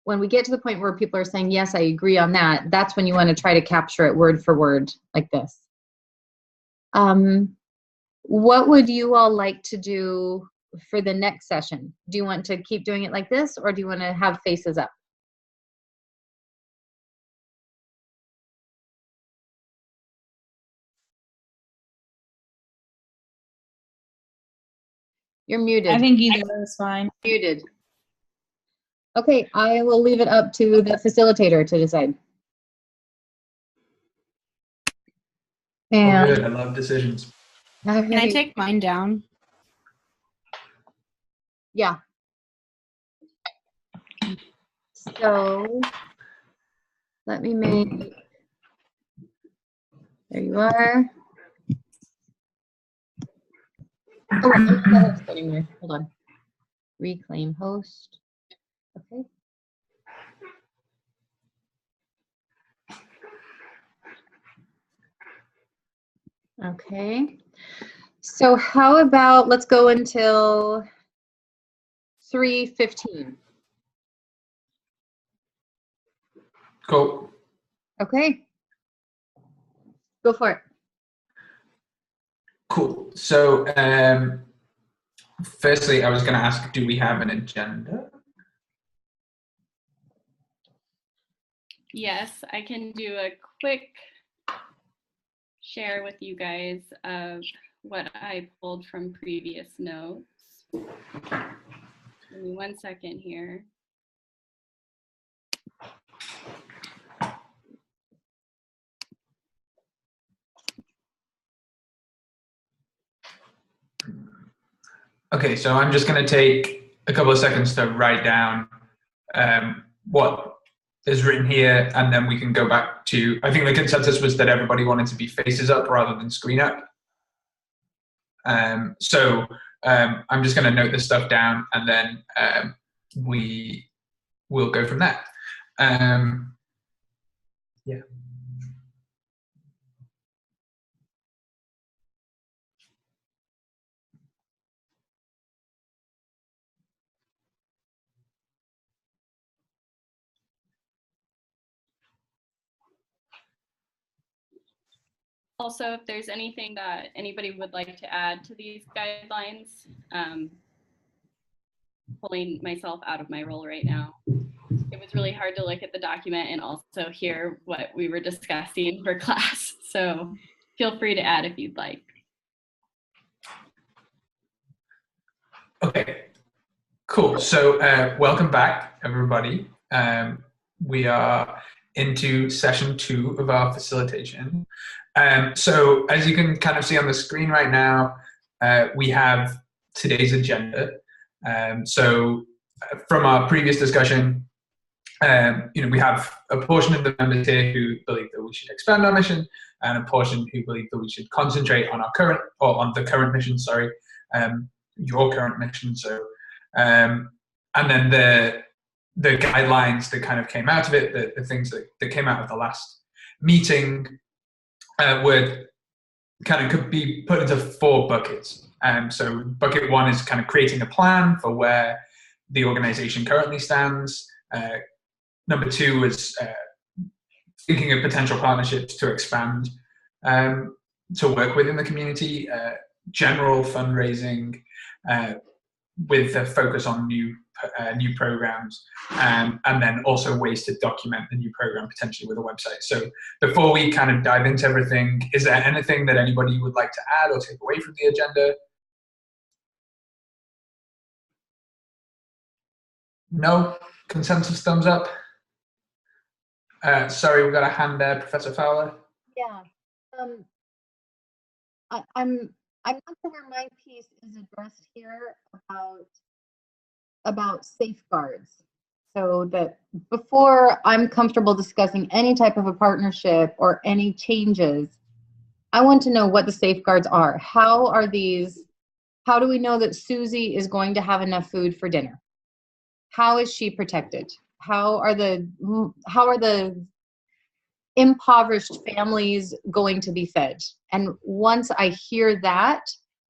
we get to the point where people are saying, yes, I agree on that, that's when you want to try to capture it word for word like this. What would you all like to do for the next session? Do you want to keep doing it like this, or do you want to have faces up? You're muted. I think either is fine. Muted. Okay, I will leave it up to the facilitator to decide. Oh, And good. I love decisions. Can I take mine down? Yeah. So let me make, there you are. Oh, I'm not the host anymore. Hold on. Reclaim host. Okay. Okay. So how about let's go until 3:15. Cool. Okay. Go for it. Cool. So, firstly, I was going to ask, do we have an agenda? Yes, I can do a quick share with you guys of what I pulled from previous notes. Give me 1 second here. Okay, so I'm just going to take a couple of seconds to write down what is written here, and then we can go back to, I think the consensus was that everybody wanted to be faces up rather than screen up. So I'm just going to note this stuff down, and then we will go from there. Yeah. Also, if there's anything that anybody would like to add to these guidelines, pulling myself out of my role right now. It was really hard to look at the document and also hear what we were discussing for class. So feel free to add if you'd like. Okay, cool. So welcome back, everybody. We are into session 2 of our facilitation. So as you can kind of see on the screen right now, we have today's agenda. So from our previous discussion, we have a portion of the members here who believe that we should expand our mission, and a portion who believe that we should concentrate on our current, or on the current mission, sorry, your current mission. So, and then the guidelines that kind of came out of it, the things that came out of the last meeting, would kind of could be put into 4 buckets. So bucket 1 is kind of creating a plan for where the organization currently stands. Number 2 is thinking of potential partnerships to expand, to work within the community, general fundraising with a focus on new new programs, and then also ways to document the new program potentially with a website. So before we kind of dive into everything, is there anything that anybody would like to add or take away from the agenda? No? Consensus, thumbs up? Sorry, we've got a hand there, Professor Fowler. Yeah. I'm not sure where my piece is addressed here about safeguards. So that before I'm comfortable discussing any type of a partnership or any changes, I want to know what the safeguards are. How do we know that Susie is going to have enough food for dinner? How is she protected? How are the impoverished families going to be fed? And once I hear that,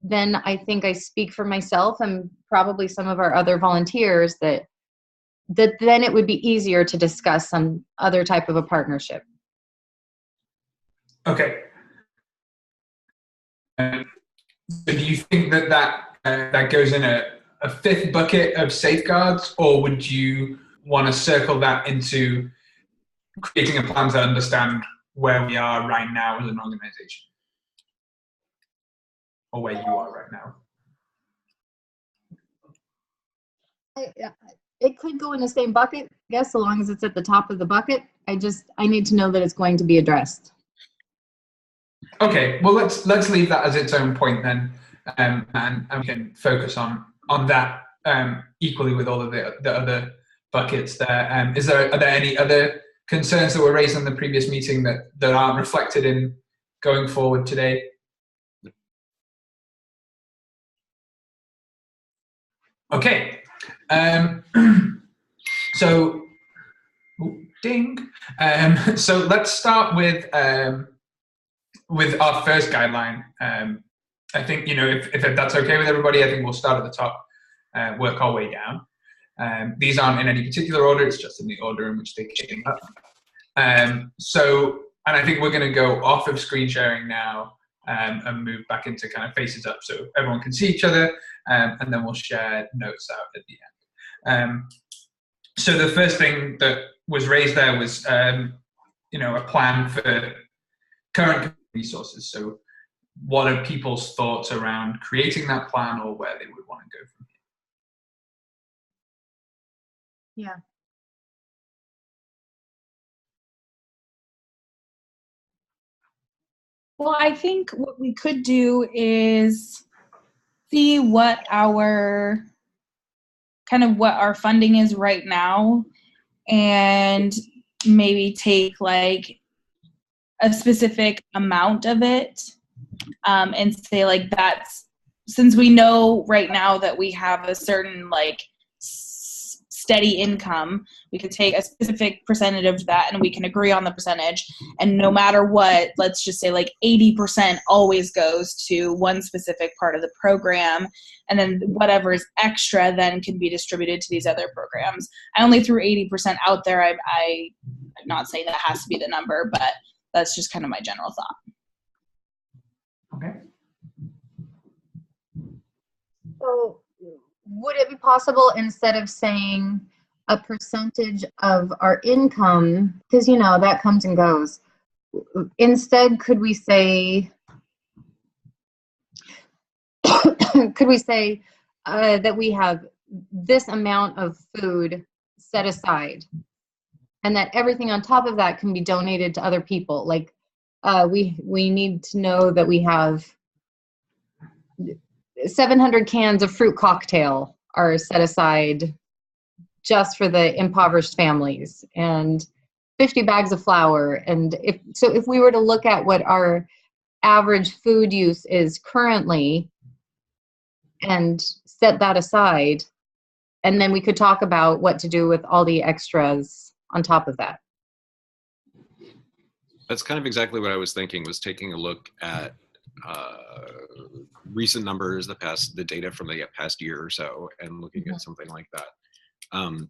then I think I speak for myself and probably some of our other volunteers that then it would be easier to discuss some other type of a partnership. Okay. So do you think that goes in a fifth bucket of safeguards, or would you want to circle that into creating a plan to understand where we are right now as an organization? Or where you are right now? It could go in the same bucket, I guess, so long as it's at the top of the bucket. I need to know that it's going to be addressed. Okay, well let's leave that as its own point then, and we can focus on that equally with all of the other buckets there. Are there any other concerns that were raised in the previous meeting that aren't reflected in going forward today? Okay, so ding. So let's start with our first guideline. I think, if that's okay with everybody, I think we'll start at the top, work our way down. These aren't in any particular order; it's just in the order in which they came up. And I think we're going to go off of screen sharing now and move back into kind of faces up so everyone can see each other, and then we'll share notes out at the end. So the first thing that was raised there was, a plan for current resources. So what are people's thoughts around creating that plan, or where they would want to go from here? Yeah. Well, I think what we could do is see what our funding is right now, and maybe take like a specific amount of it, and say like that's, since we know right now that we have a certain like steady income, we could take a specific percentage of that and we can agree on the percentage, and no matter what, let's just say like 80% always goes to one specific part of the program, and then whatever is extra then can be distributed to these other programs. I only threw 80% out there. I'm not saying that has to be the number, but that's just kind of my general thought. Okay. So would it be possible, instead of saying a percentage of our income, because that comes and goes, instead could we say that we have this amount of food set aside, and that everything on top of that can be donated to other people? Like we need to know that we have 700 cans of fruit cocktail are set aside just for the impoverished families, and 50 bags of flour. And if we were to look at what our average food use is currently and set that aside, and then we could talk about what to do with all the extras on top of that. That's kind of exactly what I was thinking, was taking a look at recent numbers, the data from the past year or so, and looking at something like that.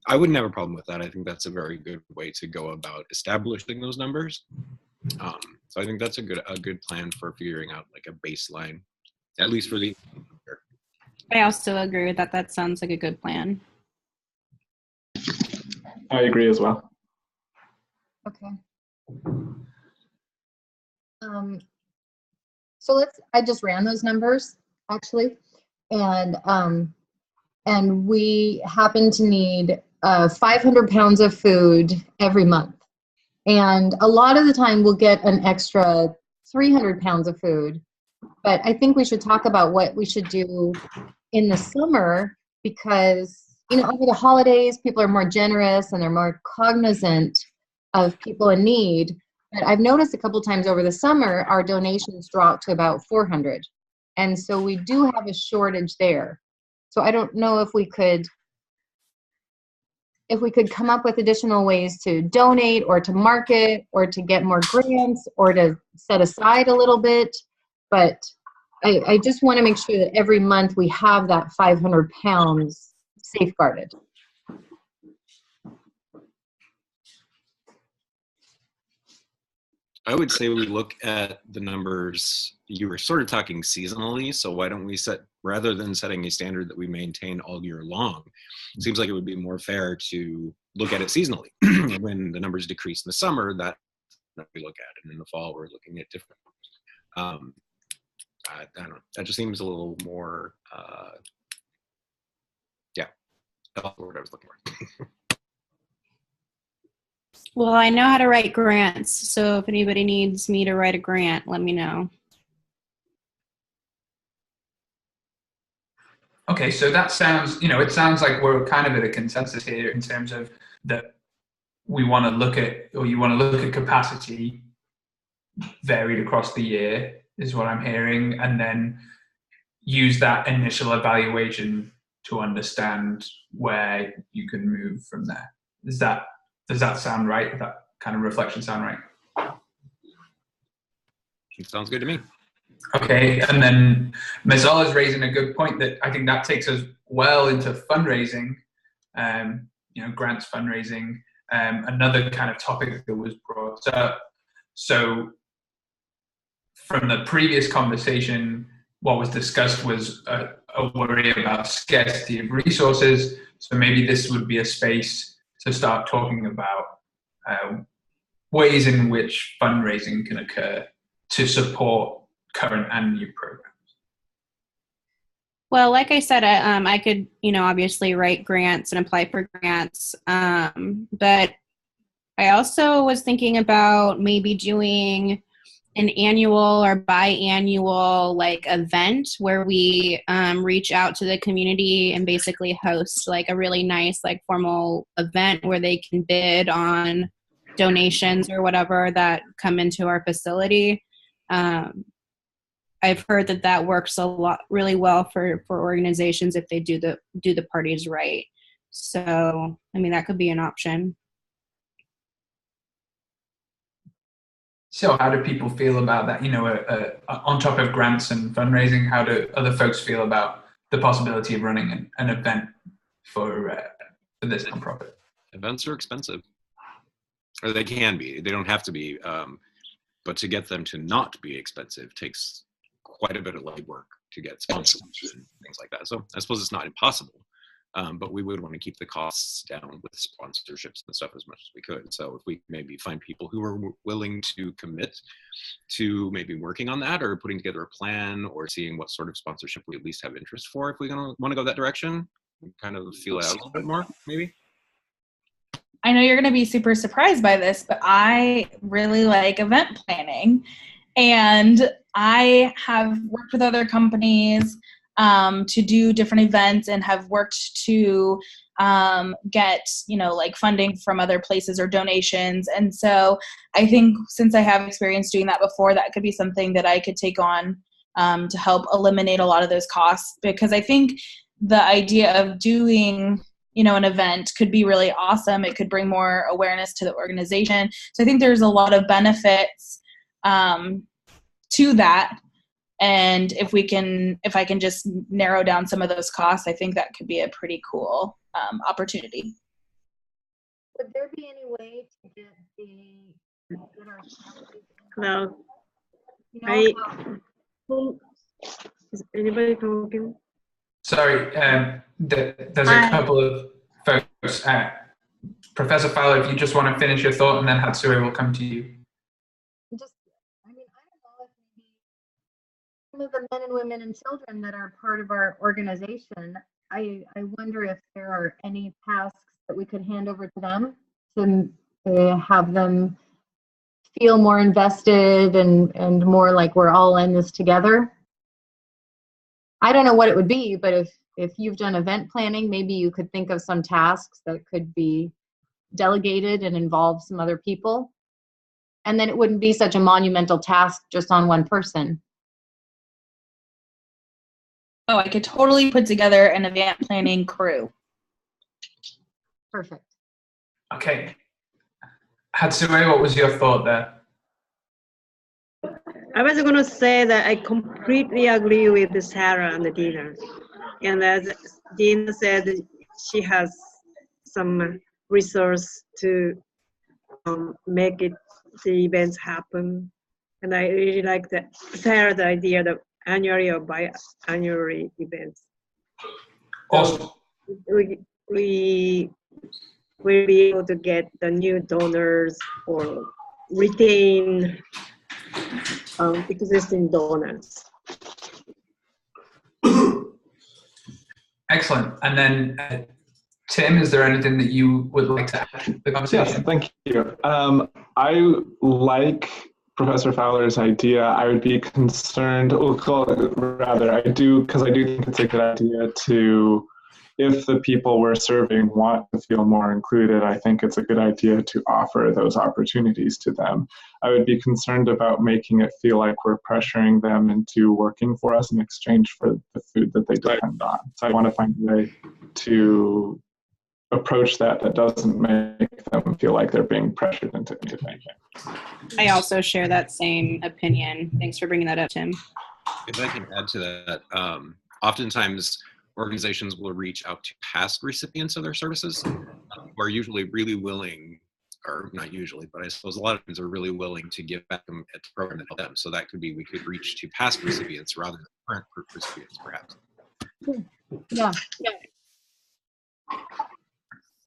I wouldn't have a problem with that. I think that's a very good way to go about establishing those numbers. So I think that's a good plan for figuring out like a baseline, at least for the year. I also agree with that. That sounds like a good plan. I agree as well. Okay. So I just ran those numbers actually, and we happen to need 500 pounds of food every month. And a lot of the time we'll get an extra 300 pounds of food. But I think we should talk about what we should do in the summer because, over the holidays, people are more generous and they're more cognizant of people in need. But I've noticed a couple times over the summer, our donations drop to about 400. And so we do have a shortage there. So I don't know if we could come up with additional ways to donate or to market or to get more grants or to set aside a little bit. But I just want to make sure that every month we have that 500 pounds safeguarded. I would say we look at the numbers. You were sort of talking seasonally, so why don't we rather than setting a standard that we maintain all year long, it seems like it would be more fair to look at it seasonally. When the numbers decrease in the summer, that we look at, and in the fall we're looking at different numbers. I don't know. That just seems a little more, that's the word I was looking for. Well, I know how to write grants, so if anybody needs me to write a grant, let me know. Okay, so that sounds, it sounds like we're kind of at a consensus here in terms of that we want to look at, or you want to look at capacity varied across the year, is what I'm hearing, and then use that initial evaluation to understand where you can move from there. Does that sound right? Does that kind of reflection sound right? It sounds good to me. Okay, and then Mazal is raising a good point that I think that takes us well into fundraising, grants fundraising, another kind of topic that was brought up. So from the previous conversation, what was discussed was a worry about scarcity of resources. So maybe this would be a space to start talking about ways in which fundraising can occur to support current and new programs. Well, like I said, I could, obviously write grants and apply for grants. But I also was thinking about maybe doing an annual or biannual event where we reach out to the community and basically host a really nice formal event where they can bid on donations or whatever that come into our facility. I've heard that works really well for organizations if they do the parties right. So that could be an option. So how do people feel about that? On top of grants and fundraising, how do other folks feel about the possibility of running an event for this nonprofit? Events are expensive, or they can be. They don't have to be, but to get them to not be expensive takes quite a bit of legwork to get sponsors and things like that. So I suppose it's not impossible. But we would want to keep the costs down with sponsorships and stuff as much as we could. So if we maybe find people who are willing to commit to maybe working on that or putting together a plan or seeing what sort of sponsorship we at least have interest for, if we're going to want to go that direction, kind of feel it out a little bit more, maybe. I know you're going to be super surprised by this, but I really like event planning. And I have worked with other companies to do different events and have worked to get, funding from other places or donations. And so I think since I have experience doing that before, that could be something that I could take on to help eliminate a lot of those costs, because I think the idea of doing an event could be really awesome. It could bring more awareness to the organization. So I think there's a lot of benefits to that. And if I can just narrow down some of those costs, I think that could be a pretty cool opportunity. Would there be any way to get Hello. Is anybody talking? Sorry, there's a couple of folks Professor Fowler, if you just want to finish your thought, and then Hatsue will come to you. Just, I mean, I don't know if maybe some of the men and women and children that are part of our organization, I wonder if there are any tasks that we could hand over to them to have them feel more invested and more like we're all in this together. I don't know what it would be, but if you've done event planning, maybe you could think of some tasks that could be delegated and involve some other people. And then it wouldn't be such a monumental task just on one person. Oh, I could totally put together an event planning crew. Perfect. Okay. Hatsue, what was your thought there? I was going to say that I completely agree with Sarah and Dina. And as Dina said, she has some resource to make the events happen. And I really like that Sarah's idea of annually or biannually events. Awesome. We will be able to get the new donors or retain existing donors. Excellent. And then, Tim, is there anything that you would like to add to the conversation? Yes, thank you. I like Professor Fowler's idea. I would be concerned, rather, I do, because I do think it's a good idea to, if the people we're serving want to feel more included, I think it's a good idea to offer those opportunities to them. I would be concerned about making it feel like we're pressuring them into working for us in exchange for the food that they depend on. So I want to find a way to approach that doesn't make them feel like they're being pressured into anything. I also share that same opinion. Thanks for bringing that up, Tim. If I can add to that, oftentimes organizations will reach out to past recipients of their services who are usually really willing, or not usually, but I suppose a lot of times are really willing to give back them at the program to help them. So that could be, we could reach to past recipients rather than current recipients, perhaps. Yeah.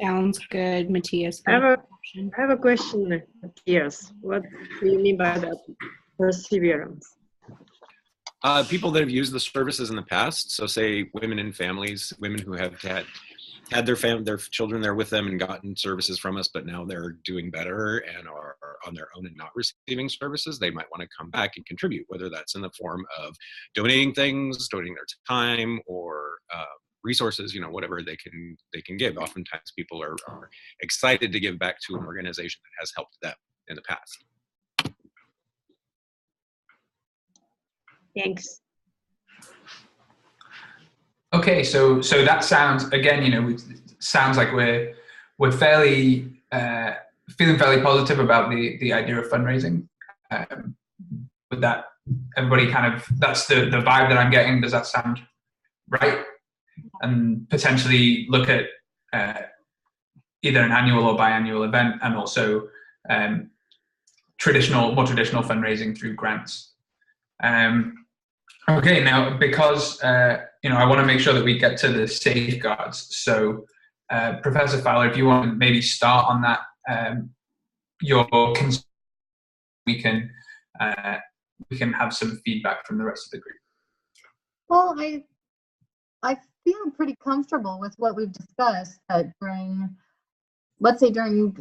Sounds good, Matthias. I have a question, Matthias. What do you mean by that perseverance? People that have used the services in the past, so say women and families, women who have had their children there with them and gotten services from us, but now they're doing better and are on their own and not receiving services, they might want to come back and contribute, whether that's in the form of donating things, donating their time, or resources, whatever they can give. Oftentimes people are excited to give back to an organization that has helped them in the past. Thanks. Okay, so that sounds, again, it sounds like we're fairly feeling fairly positive about the idea of fundraising. With that, everybody kind of, that's the vibe that I'm getting. Does that sound right? And potentially look at either an annual or biannual event, and also more traditional fundraising through grants. Okay, now because I want to make sure that we get to the safeguards. So, Professor Fowler, if you want to maybe start on that, we can have some feedback from the rest of the group. Well, I feel pretty comfortable with what we've discussed, that during, let's say during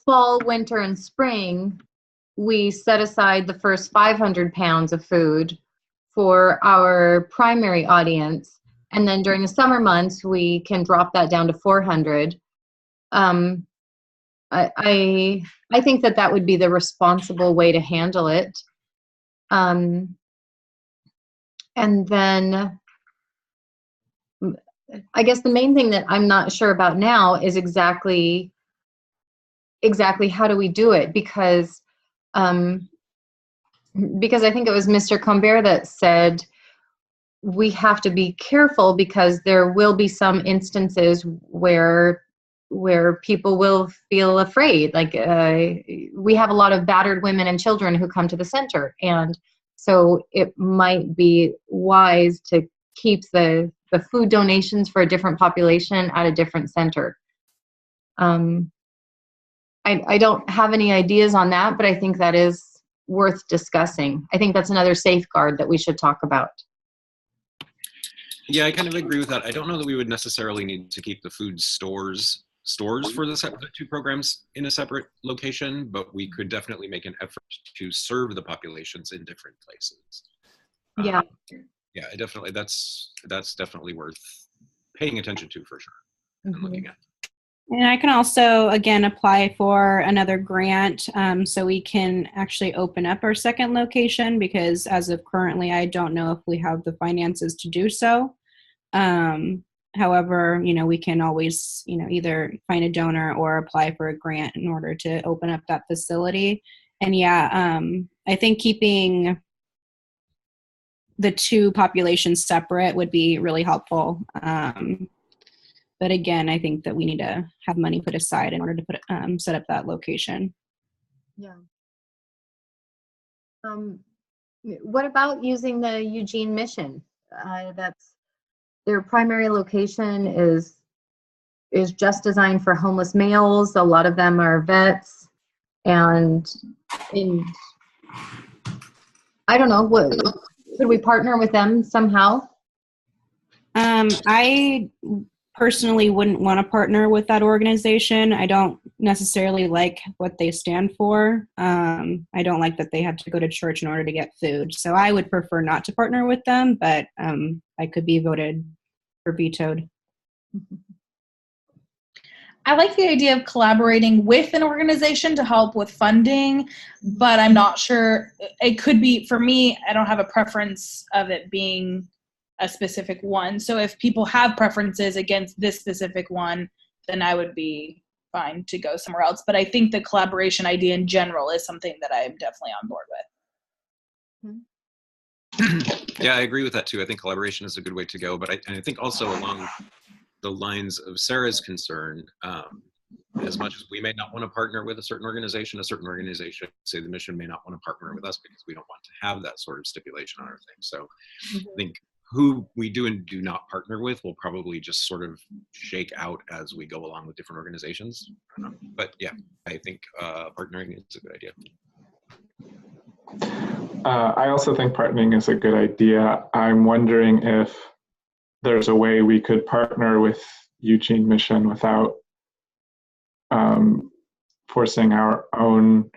fall, winter, and spring, we set aside the first 500 pounds of food for our primary audience. And then during the summer months, we can drop that down to 400. I think that would be the responsible way to handle it. And then I guess the main thing that I'm not sure about now is exactly how do we do it, because I think it was Mr. Combert that said we have to be careful, because there will be some instances where people will feel afraid. Like we have a lot of battered women and children who come to the center, and so it might be wise to keep the food donations for a different population at a different center. I don't have any ideas on that, but I think that is worth discussing. I think that's another safeguard that we should talk about. Yeah, I kind of agree with that. I don't know that we would necessarily need to keep the food stores for the two programs in a separate location, but we could definitely make an effort to serve the populations in different places. Yeah. Yeah, that's definitely worth paying attention to for sure and looking at. And I can also, again, apply for another grant so we can actually open up our second location, because as of currently, I don't know if we have the finances to do so. However, we can always, either find a donor or apply for a grant in order to open up that facility. And yeah, I think keeping the two populations separate would be really helpful. But again, I think that we need to have money put aside in order to set up that location. Yeah. What about using the Eugene Mission? That's their primary location is just designed for homeless males. A lot of them are vets, and I don't know, could we partner with them somehow? I personally wouldn't want to partner with that organization. I don't necessarily like what they stand for. I don't like that they have to go to church in order to get food. So I would prefer not to partner with them, but I could be voted or vetoed. I like the idea of collaborating with an organization to help with funding, but I'm not sure. It could be, for me, I don't have a preference of it being a specific one. So if people have preferences against this specific one, then I would be fine to go somewhere else. But I think the collaboration idea in general is something that I'm definitely on board with. Yeah, I agree with that too. I think collaboration is a good way to go. But I think also along the lines of Sarah's concern, as much as we may not want to partner with a certain organization, say the mission, may not want to partner with us because we don't want to have that sort of stipulation on our thing. So I think who we do and do not partner with will probably just sort of shake out as we go along with different organizations. But yeah, I think partnering is a good idea. I also think partnering is a good idea. I'm wondering if there's a way we could partner with Eugene Mission without forcing our own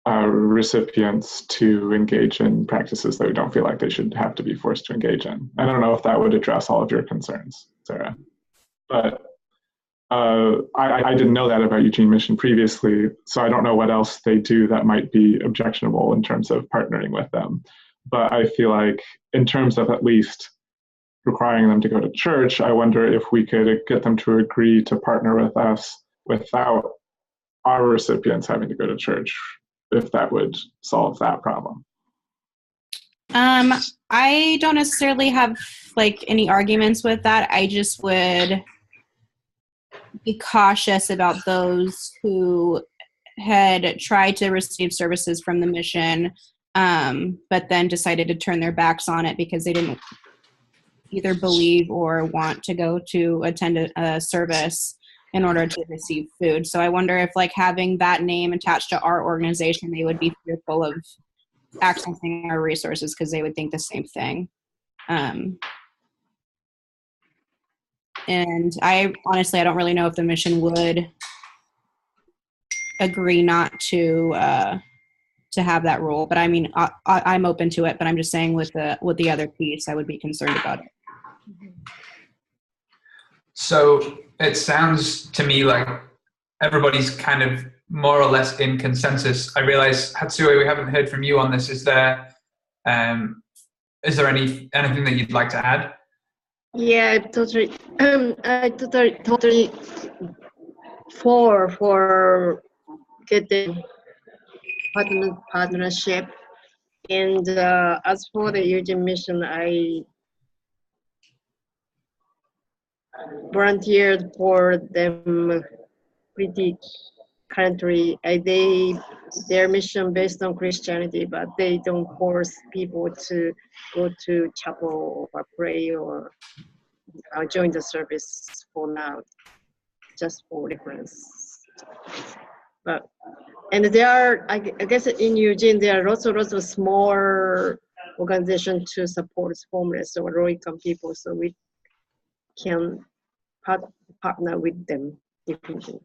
recipients to engage in practices that we don't feel like they should have to be forced to engage in. I don't know if that would address all of your concerns, Sarah, but I didn't know that about Eugene Mission previously, so I don't know what else they do that might be objectionable in terms of partnering with them. But I feel like in terms of at least requiring them to go to church, I wonder if we could get them to agree to partner with us without our recipients having to go to church, if that would solve that problem. I don't necessarily have any arguments with that. I just would be cautious about those who had tried to receive services from the mission, but then decided to turn their backs on it because they didn't either believe or want to go to attend a service in order to receive food. So I wonder if having that name attached to our organization, they would be fearful of accessing our resources because they would think the same thing. And I honestly don't really know if the mission would agree not to have that rule. But I mean, I'm open to it. But I'm just saying with the other piece, I would be concerned about it. So it sounds to me like everybody's kind of more or less in consensus. I realize, Hatsue, we haven't heard from you on this. Is there anything that you'd like to add? Yeah, totally. I totally for getting partnership. And as for the Eugene Mission, I volunteered for them pretty currently. Their mission based on Christianity, but they don't force people to go to chapel or pray or join the service for now. just for reference. But and there are, I guess in Eugene, there are lots of small organizations to support homeless or low-income people, so we can partner with them definitely.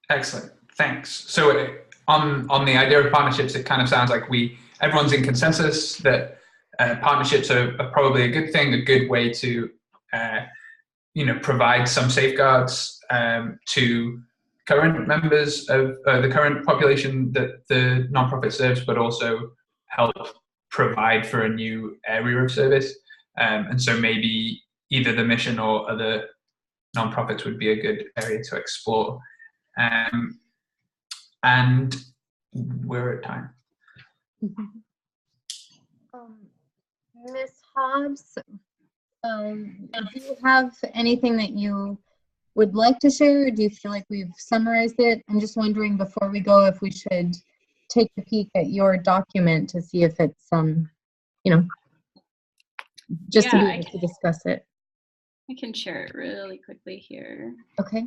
Excellent, thanks. So on the idea of partnerships, it kind of sounds like everyone's in consensus that partnerships are probably a good thing, a good way to provide some safeguards to current members of the current population that the nonprofit serves, but also help provide for a new area of service. And so maybe either the mission or other nonprofits would be a good area to explore. And we're at time. Ms. Hobbs, do you have anything that you would like to share, or do you feel like we've summarized it? I'm just wondering before we go if we should take a peek at your document to see if it's just to be able to discuss it. I can share it really quickly here. Okay.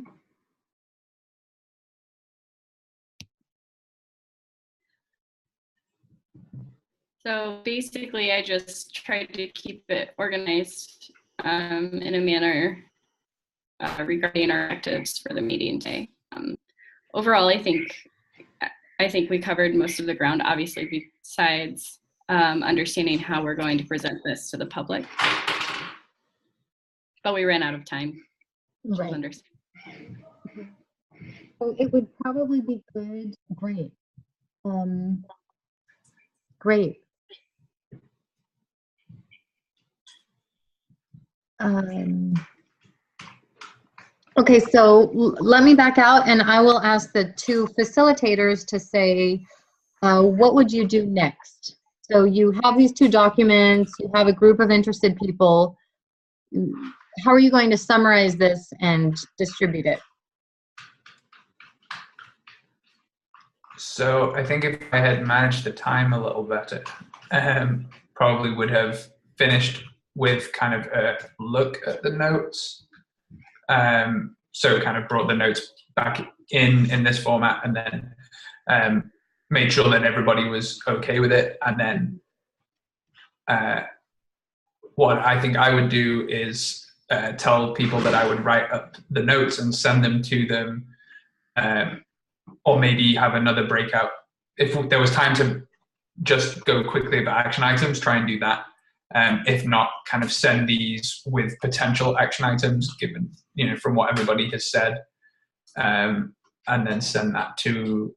So basically, I just tried to keep it organized in a manner regarding our objectives for the meeting today. Overall, I think we covered most of the ground, obviously, besides understanding how we're going to present this to the public. But we ran out of time. Right. So it would probably be good. Great. Great. Okay, so let me back out and I will ask the two facilitators to say, what would you do next? So you have these two documents, you have a group of interested people. How are you going to summarize this and distribute it? So I think if I had managed the time a little better, probably would have finished with kind of a look at the notes. So kind of brought the notes back in this format and then made sure that everybody was okay with it. And then what I think I would do is tell people that I would write up the notes and send them to them, or maybe have another breakout. If there was time to just go quickly about action items, try and do that. If not, kind of send these with potential action items given, from what everybody has said, and then send that to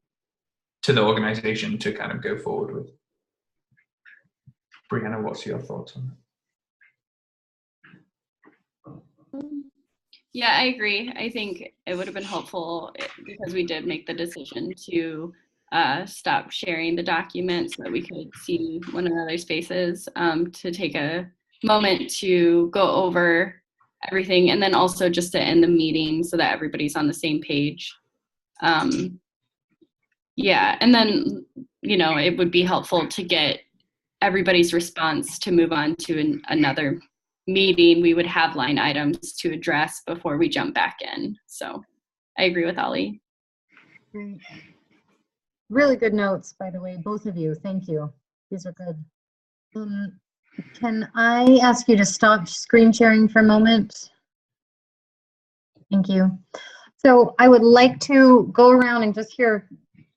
the organization to kind of go forward with. Brianna, what's your thoughts on that? Yeah, I agree. I think it would have been helpful because we did make the decision to stop sharing the documents so that we could see one another's faces, to take a moment to go over everything and then also just to end the meeting so that everybody's on the same page. Yeah, and then, it would be helpful to get everybody's response to move on to another meeting. We would have line items to address before we jump back in. So I agree with Ollie. Great. Really good notes, by the way, both of you. Thank you. These are good. Can I ask you to stop screen sharing for a moment? Thank you. So I would like to go around and just hear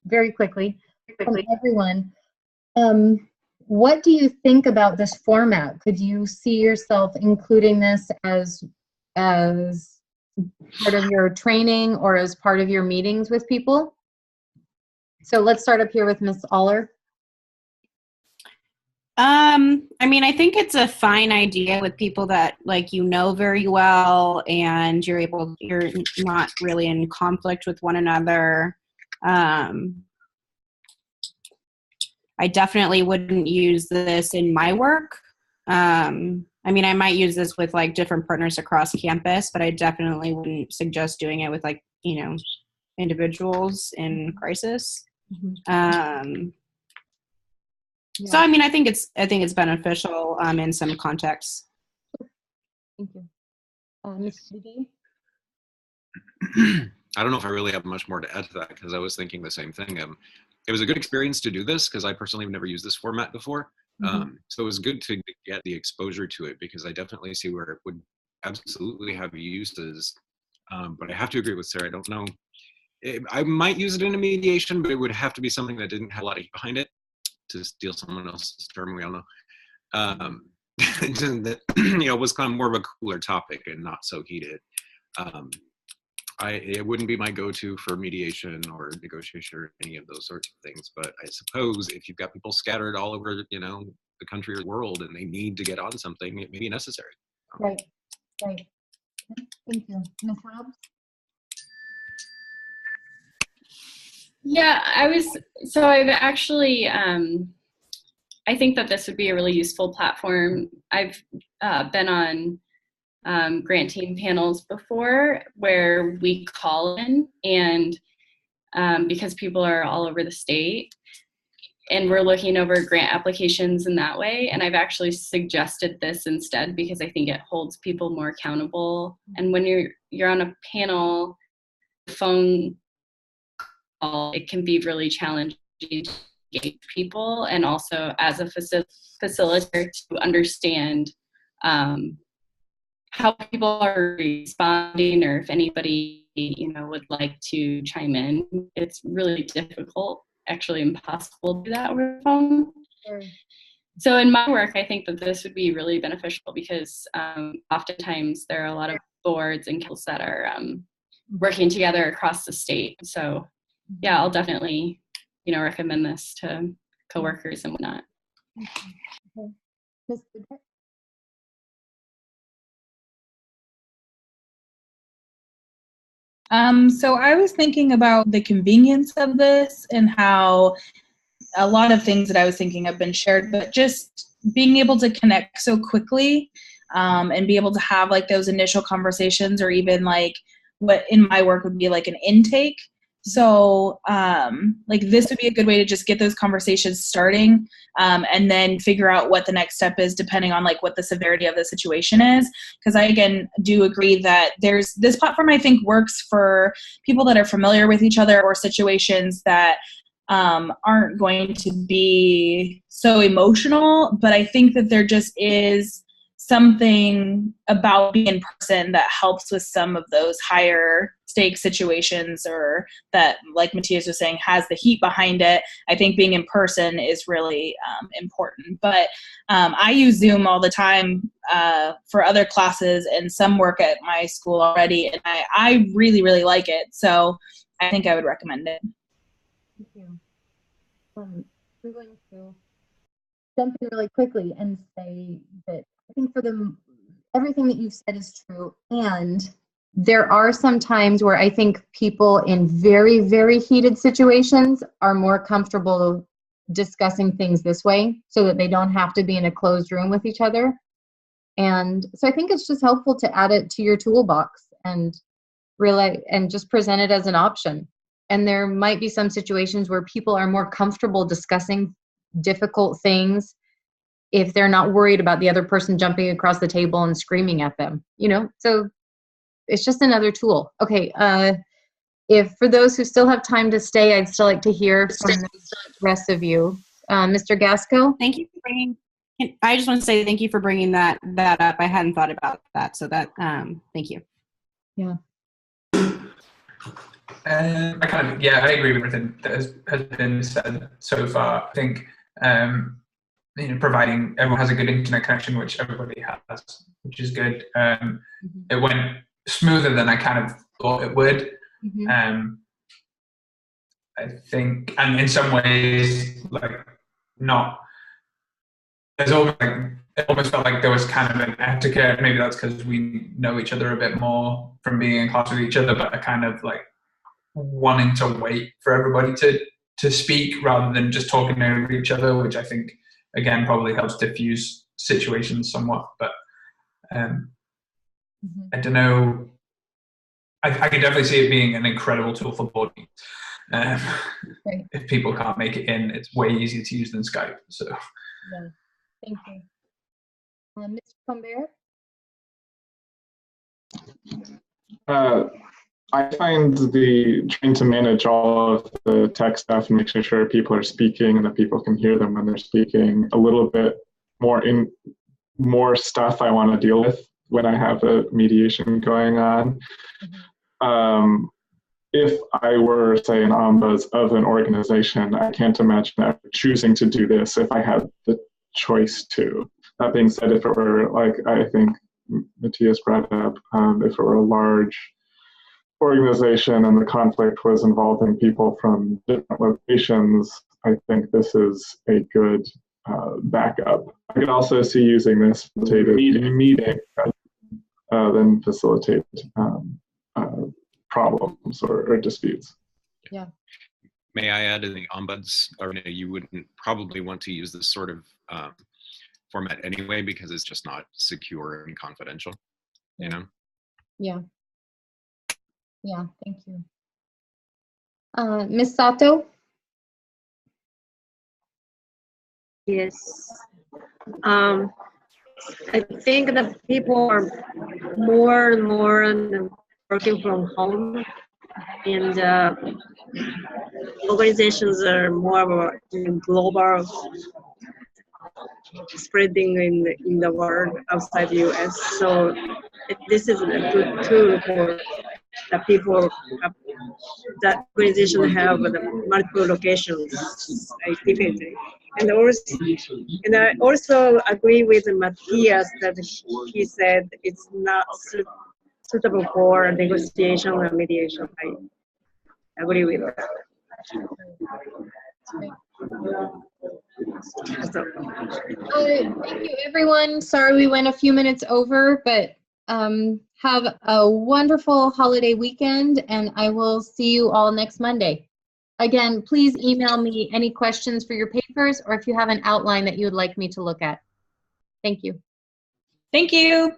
very quickly from everyone. What do you think about this format? Could you see yourself including this as part of your training or as part of your meetings with people? So let's start up here with Ms. Aller. I think it's a fine idea with people that very well and you're not really in conflict with one another. I definitely wouldn't use this in my work. I might use this with different partners across campus, but I definitely wouldn't suggest doing it with individuals in crisis. Mm-hmm. Yeah. So I think it's beneficial in some contexts. Thank you. Ms. Didi? I don't know if I really have much more to add to that because I was thinking the same thing. It was a good experience to do this because I personally have never used this format before. So it was good to get the exposure to it because I definitely see where it would absolutely have uses. But I have to agree with Sarah. I don't know. I might use it in a mediation, but it would have to be something that didn't have a lot of heat behind it, to steal someone else's term, we all know. That, was kind of more of a cooler topic and not so heated. It wouldn't be my go-to for mediation or negotiation or any of those sorts of things. But I suppose if you've got people scattered all over, the country or the world, and they need to get on something, it may be necessary. Right. Thank you. Ms. Hobbs? Yeah, I've actually, I think that this would be a really useful platform. I've been on grant team panels before where we call in, and because people are all over the state, and we're looking over grant applications in that way. And I've actually suggested this instead because I think it holds people more accountable. And when you're on a panel, phone call, it can be really challenging to engage people, and also as a facilitator to understand how people are responding, or if anybody would like to chime in. It's really difficult, actually impossible to do that over the phone. Sure. So in my work, I think that this would be really beneficial because oftentimes there are a lot of boards and councils that are working together across the state. So yeah, I'll definitely recommend this to coworkers and whatnot. Okay. Ms. Goodhart? So I was thinking about the convenience of this and how a lot of things that I was thinking have been shared, but just being able to connect so quickly and be able to have like those initial conversations, or even like what in my work would be like an intake. So like this would be a good way to just get those conversations starting and then figure out what the next step is depending on like what the severity of the situation is. Because I, again, do agree that this platform I think works for people that are familiar with each other, or situations that aren't going to be so emotional. But I think that there just is something about being in person that helps with some of those higher stake situations, or that, like Matthias was saying, has the heat behind it. I think being in person is really important. But I use Zoom all the time for other classes, and some work at my school already, and I really, really like it. So I think I would recommend it. Thank you. I'm going to jump in really quickly and say that I think everything that you've said is true. And there are some times where I think people in very, very heated situations are more comfortable discussing things this way so that they don't have to be in a closed room with each other. And so I think it's just helpful to add it to your toolbox and just present it as an option. And there might be some situations where people are more comfortable discussing difficult things if they're not worried about the other person jumping across the table and screaming at them, so it's just another tool. Okay. If for those who still have time to stay, I'd still like to hear from the rest of you. Mr. Gasco? Thank you for bringing, I just want to say thank you for bringing that up. I hadn't thought about that. So thank you. Yeah. I agree with everything that has been said so far. I think providing everyone has a good internet connection, which everybody has, which is good. It went smoother than I kind of thought it would. I think, and in some ways, like not. There's almost it almost felt like there was kind of an etiquette. Maybe that's because we know each other a bit more from being in class with each other, but a kind of like wanting to wait for everybody to speak rather than just talking over each other, which I think again probably helps diffuse situations somewhat. But I don't know. I can definitely see it being an incredible tool for board meetings. Right. If people can't make it in, it's way easier to use than Skype. So, yeah, thank you, Mr. Combert. I find trying to manage all of the tech stuff and making sure people are speaking and that people can hear them when they're speaking a little bit more stuff I want to deal with when I have a mediation going on. If I were, say, an ombuds of an organization, I can't imagine ever choosing to do this if I had the choice to. That being said, if it were, like I think Matthias brought up, if it were a large organization and the conflict was involving people from different locations, I think this is a good backup. I could also see using this facilitated meeting than facilitate problems or disputes. Yeah. May I add, in the ombuds arena, you wouldn't probably want to use this sort of format anyway because it's just not secure and confidential, you know? Yeah. Yeah, thank you. Ms. Sato? Yes. I think that people are more and more working from home, and organizations are more about global spreading in the world outside the U.S. So this is a good tool for the people that organization have the multiple locations activity. And I also agree with Matthias that he said it's not suitable for negotiation or mediation. I agree with that. Thank you, everyone. Sorry we went a few minutes over, but have a wonderful holiday weekend, and I will see you all next Monday. Again, please email me any questions for your papers or if you have an outline that you would like me to look at. Thank you. Thank you.